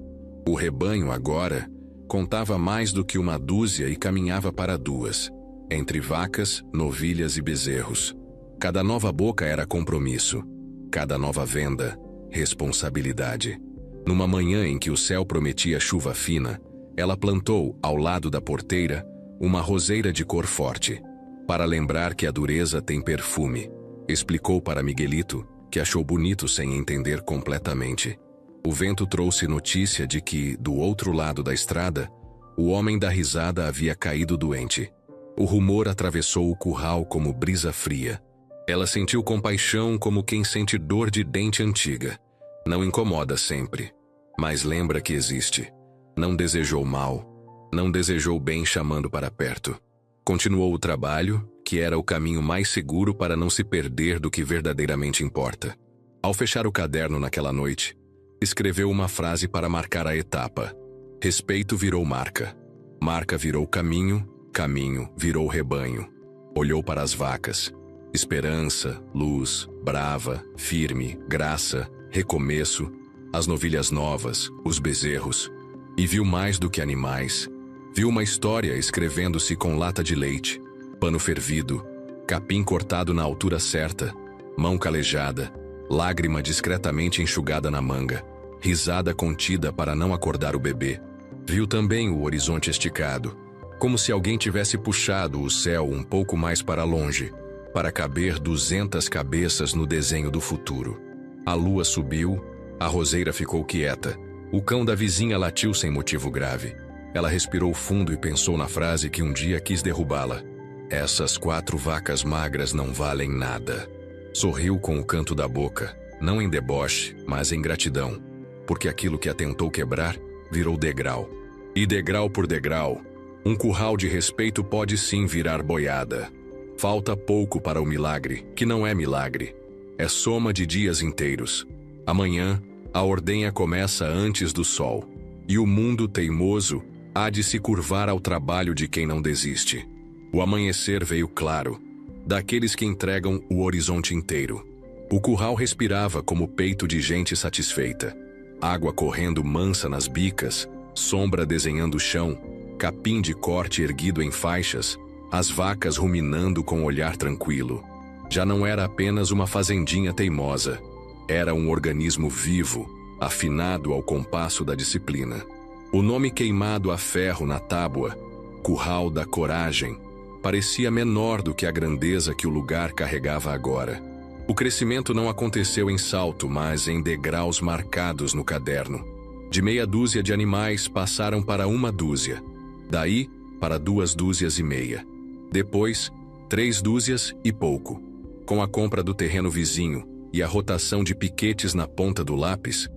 O rebanho agora contava mais do que uma dúzia e caminhava para 2, entre vacas, novilhas e bezerros. Cada nova boca era compromisso. Cada nova venda, responsabilidade. Numa manhã em que o céu prometia chuva fina, ela plantou, ao lado da porteira, uma roseira de cor forte, para lembrar que a dureza tem perfume. Explicou para Miguelito, que achou bonito sem entender completamente. O vento trouxe notícia de que, do outro lado da estrada, o homem da risada havia caído doente. O rumor atravessou o curral como brisa fria. Ela sentiu compaixão como quem sente dor de dente antiga. Não incomoda sempre, mas lembra que existe. Não desejou mal, não desejou bem chamando para perto. Continuou o trabalho, que era o caminho mais seguro para não se perder do que verdadeiramente importa. Ao fechar o caderno naquela noite, escreveu uma frase para marcar a etapa. Respeito virou marca. Marca virou caminho, caminho virou rebanho. Olhou para as vacas. Esperança, luz, brava, firme, graça, recomeço, as novilhas novas, os bezerros. E viu mais do que animais. Viu uma história escrevendo-se com lata de leite, pano fervido, capim cortado na altura certa, Mão calejada, lágrima discretamente enxugada na manga, risada contida para não acordar o bebê. Viu também o horizonte esticado, como se alguém tivesse puxado o céu um pouco mais para longe, para caber 200 cabeças no desenho do futuro. A lua subiu, a roseira ficou quieta, o cão da vizinha latiu sem motivo grave. Ela respirou fundo e pensou na frase que um dia quis derrubá-la. Essas 4 vacas magras não valem nada. Sorriu com o canto da boca, não em deboche, mas em gratidão, porque aquilo que a tentou quebrar virou degrau. E degrau por degrau, um curral de respeito pode sim virar boiada. Falta pouco para o milagre, que não é milagre. É soma de dias inteiros. Amanhã, a ordenha começa antes do sol. E o mundo teimoso há de se curvar ao trabalho de quem não desiste. O amanhecer veio claro, daqueles que entregam o horizonte inteiro. O curral respirava como peito de gente satisfeita. Água correndo mansa nas bicas, sombra desenhando o chão, capim de corte erguido em faixas, as vacas ruminando com olhar tranquilo. Já não era apenas uma fazendinha teimosa, era um organismo vivo, afinado ao compasso da disciplina. O nome queimado a ferro na tábua, Curral da Coragem, parecia menor do que a grandeza que o lugar carregava agora. O crescimento não aconteceu em salto, mas em degraus marcados no caderno. De meia dúzia de animais passaram para 1 dúzia. Daí, para 2 dúzias e meia. Depois, 3 dúzias e pouco. Com a compra do terreno vizinho e a rotação de piquetes na ponta do lápis,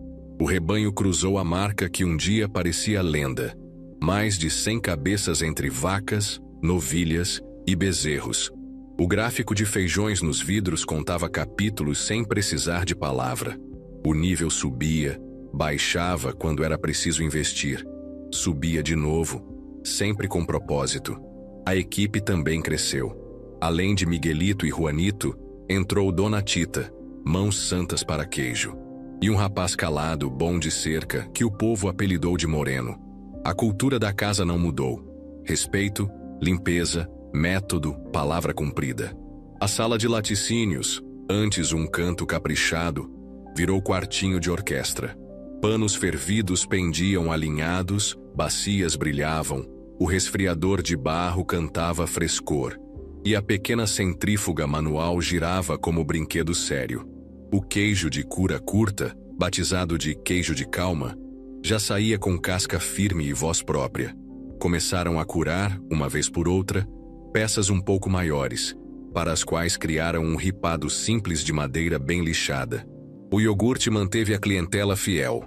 o rebanho cruzou a marca que um dia parecia lenda. Mais de 100 cabeças entre vacas, novilhas e bezerros. O gráfico de feijões nos vidros contava capítulos sem precisar de palavra. O nível subia, baixava quando era preciso investir. Subia de novo, sempre com propósito. A equipe também cresceu. Além de Miguelito e Juanito, entrou Dona Tita, mãos santas para queijo. E um rapaz calado, bom de cerca, que o povo apelidou de Moreno. A cultura da casa não mudou. Respeito, limpeza, método, palavra cumprida. A sala de laticínios, antes um canto caprichado, virou quartinho de orquestra. Panos fervidos pendiam alinhados, bacias brilhavam, o resfriador de barro cantava frescor, e a pequena centrífuga manual girava como brinquedo sério. O queijo de cura curta, batizado de queijo de calma, já saía com casca firme e voz própria. Começaram a curar, uma vez por outra, peças um pouco maiores, para as quais criaram um ripado simples de madeira bem lixada. O iogurte manteve a clientela fiel.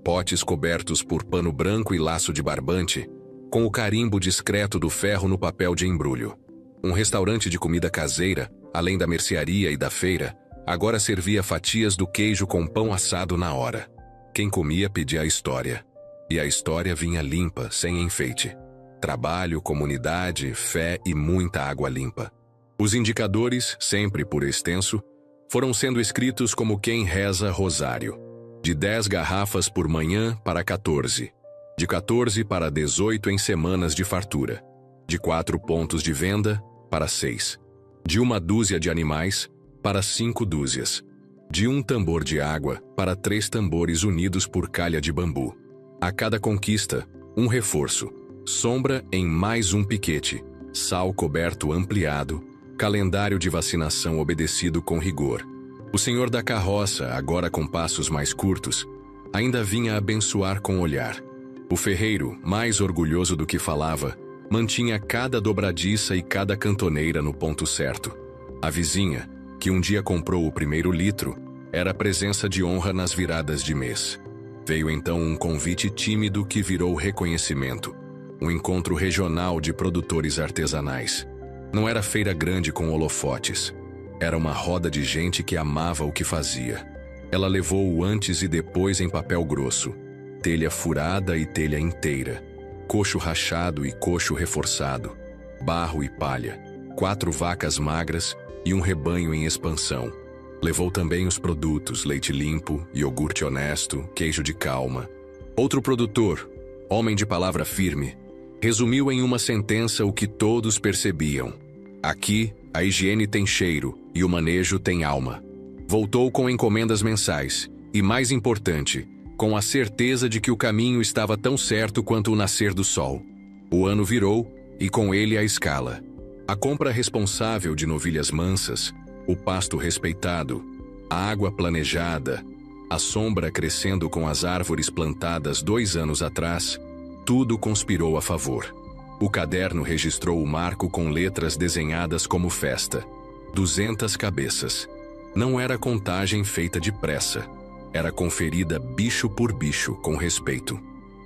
Potes cobertos por pano branco e laço de barbante, com o carimbo discreto do ferro no papel de embrulho. Um restaurante de comida caseira, além da mercearia e da feira, agora servia fatias do queijo com pão assado na hora. Quem comia pedia a história. E a história vinha limpa, sem enfeite. Trabalho, comunidade, fé e muita água limpa. Os indicadores, sempre por extenso, foram sendo escritos como quem reza rosário. De 10 garrafas por manhã para 14. De 14 para 18 em semanas de fartura. De 4 pontos de venda para 6. De 1 dúzia de animais para 5 dúzias. De 1 tambor de água para 3 tambores unidos por calha de bambu. A cada conquista, um reforço. Sombra em mais um piquete. Sal coberto ampliado. Calendário de vacinação obedecido com rigor. O senhor da carroça, agora com passos mais curtos, ainda vinha abençoar com olhar. O ferreiro, mais orgulhoso do que falava, mantinha cada dobradiça e cada cantoneira no ponto certo. A vizinha, que um dia comprou o primeiro litro, era presença de honra nas viradas de mês. Veio então um convite tímido que virou reconhecimento. Um encontro regional de produtores artesanais. Não era feira grande com holofotes. Era uma roda de gente que amava o que fazia. Ela levou o antes e depois em papel grosso. Telha furada e telha inteira. Coxo rachado e coxo reforçado. Barro e palha. 4 vacas magras e um rebanho em expansão. Levou também os produtos, leite limpo, iogurte honesto, queijo de calma. Outro produtor, homem de palavra firme, resumiu em uma sentença o que todos percebiam. Aqui, a higiene tem cheiro e o manejo tem alma. Voltou com encomendas mensais, e mais importante, com a certeza de que o caminho estava tão certo quanto o nascer do sol. O ano virou, e com ele a escala. A compra responsável de novilhas mansas, o pasto respeitado, a água planejada, a sombra crescendo com as árvores plantadas 2 anos atrás, tudo conspirou a favor. O caderno registrou o marco com letras desenhadas como festa. 200 cabeças. Não era contagem feita depressa. Era conferida bicho por bicho, com respeito.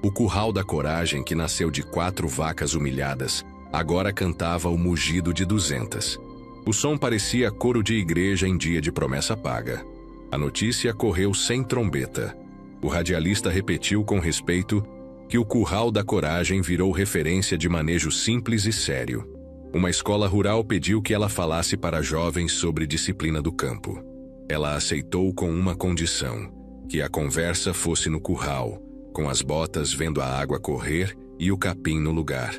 O curral da coragem, que nasceu de 4 vacas humilhadas, agora cantava o mugido de 200. O som parecia coro de igreja em dia de promessa paga. A notícia correu sem trombeta. O radialista repetiu com respeito que o curral da coragem virou referência de manejo simples e sério. Uma escola rural pediu que ela falasse para jovens sobre disciplina do campo. Ela aceitou com uma condição: que a conversa fosse no curral, com as botas vendo a água correr e o capim no lugar.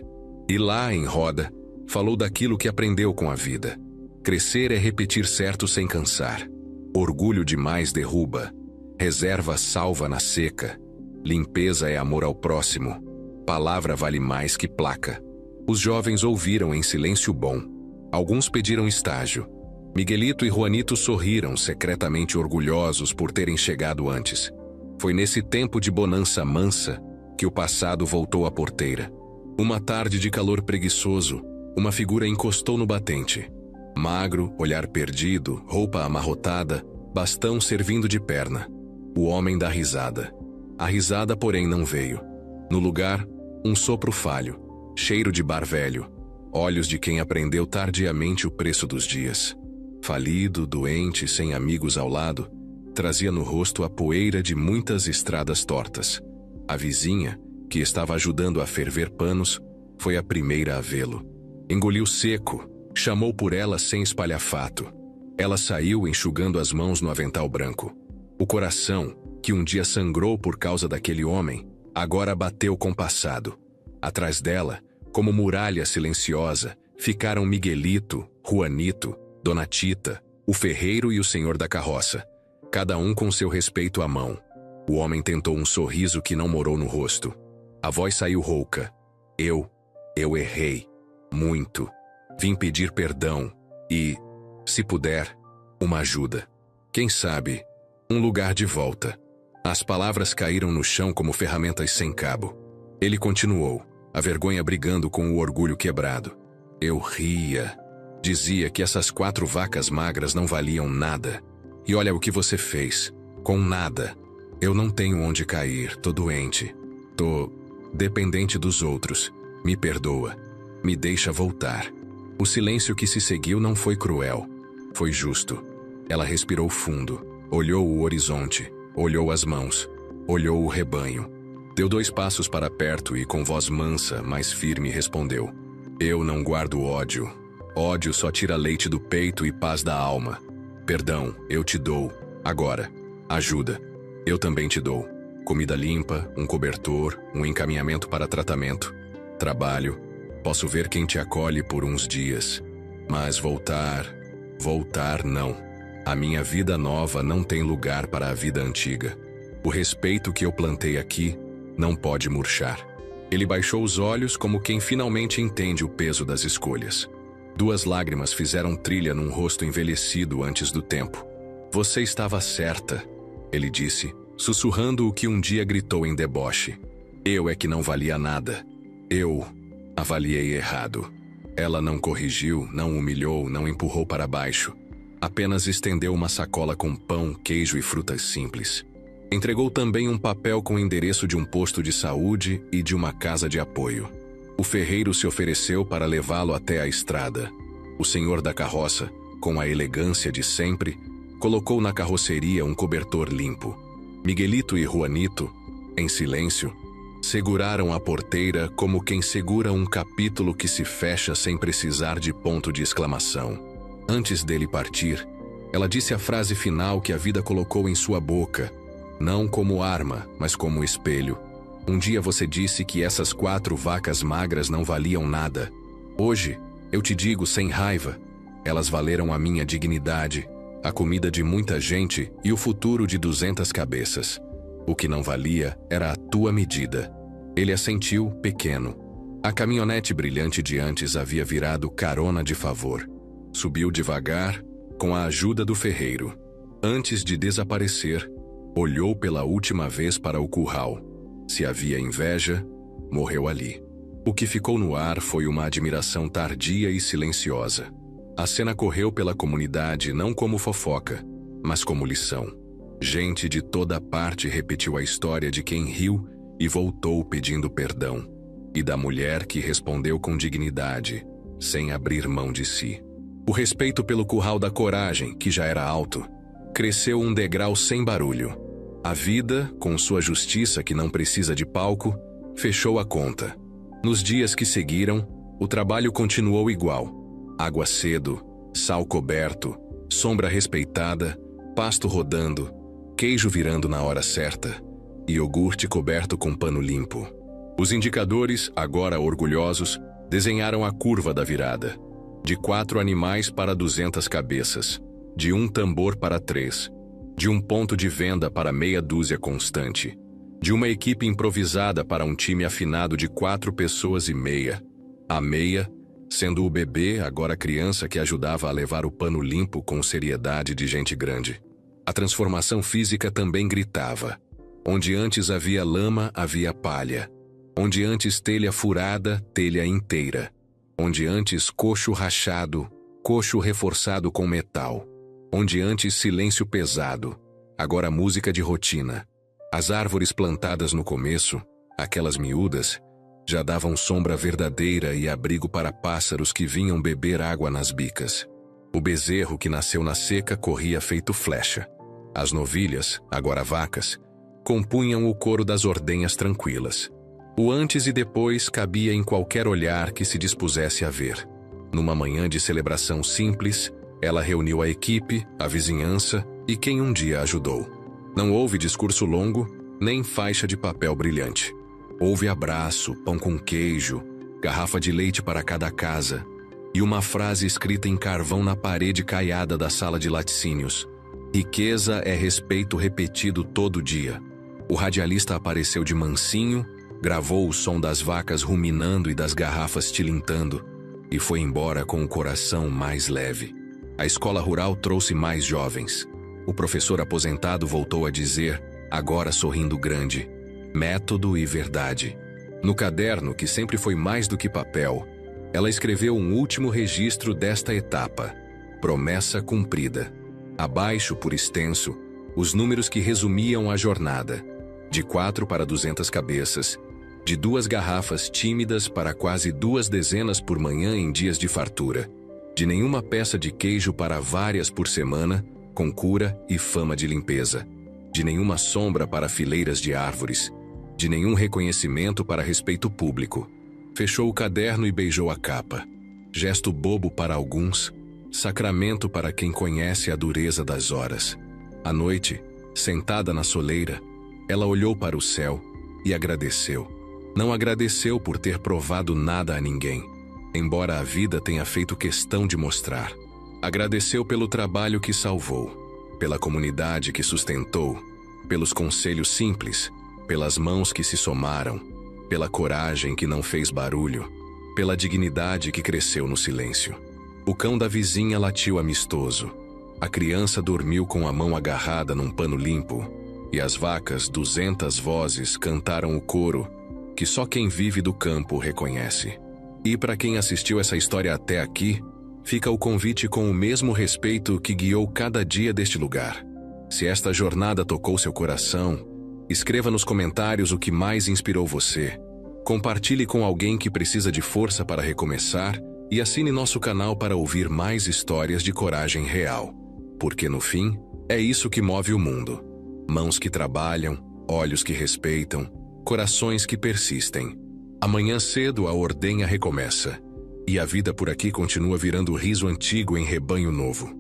E lá, em roda, falou daquilo que aprendeu com a vida. Crescer é repetir certo sem cansar. Orgulho demais derruba. Reserva salva na seca. Limpeza é amor ao próximo. Palavra vale mais que placa. Os jovens ouviram em silêncio bom. Alguns pediram estágio. Miguelito e Juanito sorriram, secretamente orgulhosos por terem chegado antes. Foi nesse tempo de bonança mansa que o passado voltou à porteira. Uma tarde de calor preguiçoso, uma figura encostou no batente. Magro, olhar perdido, roupa amarrotada, bastão servindo de perna. O homem da risada. A risada, porém, não veio. No lugar, um sopro falho, cheiro de bar velho, olhos de quem aprendeu tardiamente o preço dos dias. Falido, doente, sem amigos ao lado, trazia no rosto a poeira de muitas estradas tortas. A vizinha, que estava ajudando a ferver panos, foi a primeira a vê-lo. Engoliu seco, chamou por ela sem espalhafato. Ela saiu enxugando as mãos no avental branco. O coração, que um dia sangrou por causa daquele homem, agora bateu compassado. Atrás dela, como muralha silenciosa, ficaram Miguelito, Juanito, Dona Tita, o ferreiro e o senhor da carroça, cada um com seu respeito à mão. O homem tentou um sorriso que não morou no rosto. A voz saiu rouca. Eu errei. Muito. Vim pedir perdão e, se puder, uma ajuda. Quem sabe, um lugar de volta. As palavras caíram no chão como ferramentas sem cabo. Ele continuou, a vergonha brigando com o orgulho quebrado. Eu ria. Dizia que essas 4 vacas magras não valiam nada. E olha o que você fez. Com nada. Eu não tenho onde cair, tô doente. Tô dependente dos outros. Me perdoa. Me deixa voltar. O silêncio que se seguiu não foi cruel. Foi justo. Ela respirou fundo. Olhou o horizonte. Olhou as mãos. Olhou o rebanho. Deu 2 passos para perto e com voz mansa, mas firme, respondeu. Eu não guardo ódio. Ódio só tira leite do peito e paz da alma. Perdão, eu te dou. Agora, ajuda. Eu também te dou. Comida limpa, um cobertor, um encaminhamento para tratamento. Trabalho. Posso ver quem te acolhe por uns dias. Mas voltar não. A minha vida nova não tem lugar para a vida antiga. O respeito que eu plantei aqui não pode murchar. Ele baixou os olhos como quem finalmente entende o peso das escolhas. 2 lágrimas fizeram trilha num rosto envelhecido antes do tempo. Você estava certa, ele disse, sussurrando o que um dia gritou em deboche. Eu é que não valia nada. Eu avaliei errado. Ela não corrigiu, não humilhou, não empurrou para baixo. Apenas estendeu uma sacola com pão, queijo e frutas simples. Entregou também um papel com o endereço de um posto de saúde e de uma casa de apoio. O ferreiro se ofereceu para levá-lo até a estrada. O senhor da carroça, com a elegância de sempre, colocou na carroceria um cobertor limpo. Miguelito e Juanito, em silêncio, seguraram a porteira como quem segura um capítulo que se fecha sem precisar de ponto de exclamação. Antes dele partir, ela disse a frase final que a vida colocou em sua boca, não como arma, mas como espelho. Um dia você disse que essas 4 vacas magras não valiam nada. Hoje, eu te digo sem raiva, elas valeram a minha dignidade, a comida de muita gente e o futuro de 200 cabeças. O que não valia era a tua medida. Ele assentiu, pequeno. A caminhonete brilhante de antes havia virado carona de favor. Subiu devagar, com a ajuda do ferreiro. Antes de desaparecer, olhou pela última vez para o curral. Se havia inveja, morreu ali. O que ficou no ar foi uma admiração tardia e silenciosa. A cena correu pela comunidade não como fofoca, mas como lição. Gente de toda parte repetiu a história de quem riu e voltou pedindo perdão, e da mulher que respondeu com dignidade, sem abrir mão de si. O respeito pelo curral da coragem, que já era alto, cresceu um degrau sem barulho. A vida, com sua justiça que não precisa de palco, fechou a conta. Nos dias que seguiram, o trabalho continuou igual. Água cedo, sal coberto, sombra respeitada, pasto rodando, queijo virando na hora certa, e iogurte coberto com pano limpo. Os indicadores, agora orgulhosos, desenharam a curva da virada. De 4 animais para 200 cabeças, de um tambor para 3, de um ponto de venda para meia dúzia constante, de uma equipe improvisada para um time afinado de 4 pessoas e meia. A meia, sendo o bebê, agora criança, que ajudava a levar o pano limpo com seriedade de gente grande. A transformação física também gritava. Onde antes havia lama, havia palha. Onde antes telha furada, telha inteira. Onde antes coxo rachado, coxo reforçado com metal. Onde antes silêncio pesado, agora música de rotina. As árvores plantadas no começo, aquelas miúdas, já davam sombra verdadeira e abrigo para pássaros que vinham beber água nas bicas. O bezerro que nasceu na seca corria feito flecha. As novilhas, agora vacas, compunham o coro das ordenhas tranquilas. O antes e depois cabia em qualquer olhar que se dispusesse a ver. Numa manhã de celebração simples, ela reuniu a equipe, a vizinhança e quem um dia ajudou. Não houve discurso longo, nem faixa de papel brilhante. Houve abraço, pão com queijo, garrafa de leite para cada casa e uma frase escrita em carvão na parede caiada da sala de laticínios. Riqueza é respeito repetido todo dia. O radialista apareceu de mansinho, gravou o som das vacas ruminando e das garrafas tilintando, e foi embora com o coração mais leve. A escola rural trouxe mais jovens. O professor aposentado voltou a dizer, agora sorrindo grande, método e verdade. No caderno, que sempre foi mais do que papel, ela escreveu um último registro desta etapa, promessa cumprida. Abaixo, por extenso, os números que resumiam a jornada. De 4 para 200 cabeças, de 2 garrafas tímidas para quase 2 dezenas por manhã em dias de fartura, de nenhuma peça de queijo para várias por semana, com cura e fama de limpeza, de nenhuma sombra para fileiras de árvores, de nenhum reconhecimento para respeito público. Fechou o caderno e beijou a capa. Gesto bobo para alguns, sacramento para quem conhece a dureza das horas. À noite, sentada na soleira, ela olhou para o céu e agradeceu. Não agradeceu por ter provado nada a ninguém, embora a vida tenha feito questão de mostrar. Agradeceu pelo trabalho que salvou, pela comunidade que sustentou, pelos conselhos simples, pelas mãos que se somaram, pela coragem que não fez barulho, pela dignidade que cresceu no silêncio. O cão da vizinha latiu amistoso. A criança dormiu com a mão agarrada num pano limpo, e as vacas, 200 vozes, cantaram o coro que só quem vive do campo reconhece. E para quem assistiu essa história até aqui, fica o convite com o mesmo respeito que guiou cada dia deste lugar. Se esta jornada tocou seu coração, escreva nos comentários o que mais inspirou você. Compartilhe com alguém que precisa de força para recomeçar e assine nosso canal para ouvir mais histórias de coragem real. Porque no fim, é isso que move o mundo. Mãos que trabalham, olhos que respeitam, corações que persistem. Amanhã cedo a ordenha recomeça, e a vida por aqui continua virando riso antigo em rebanho novo.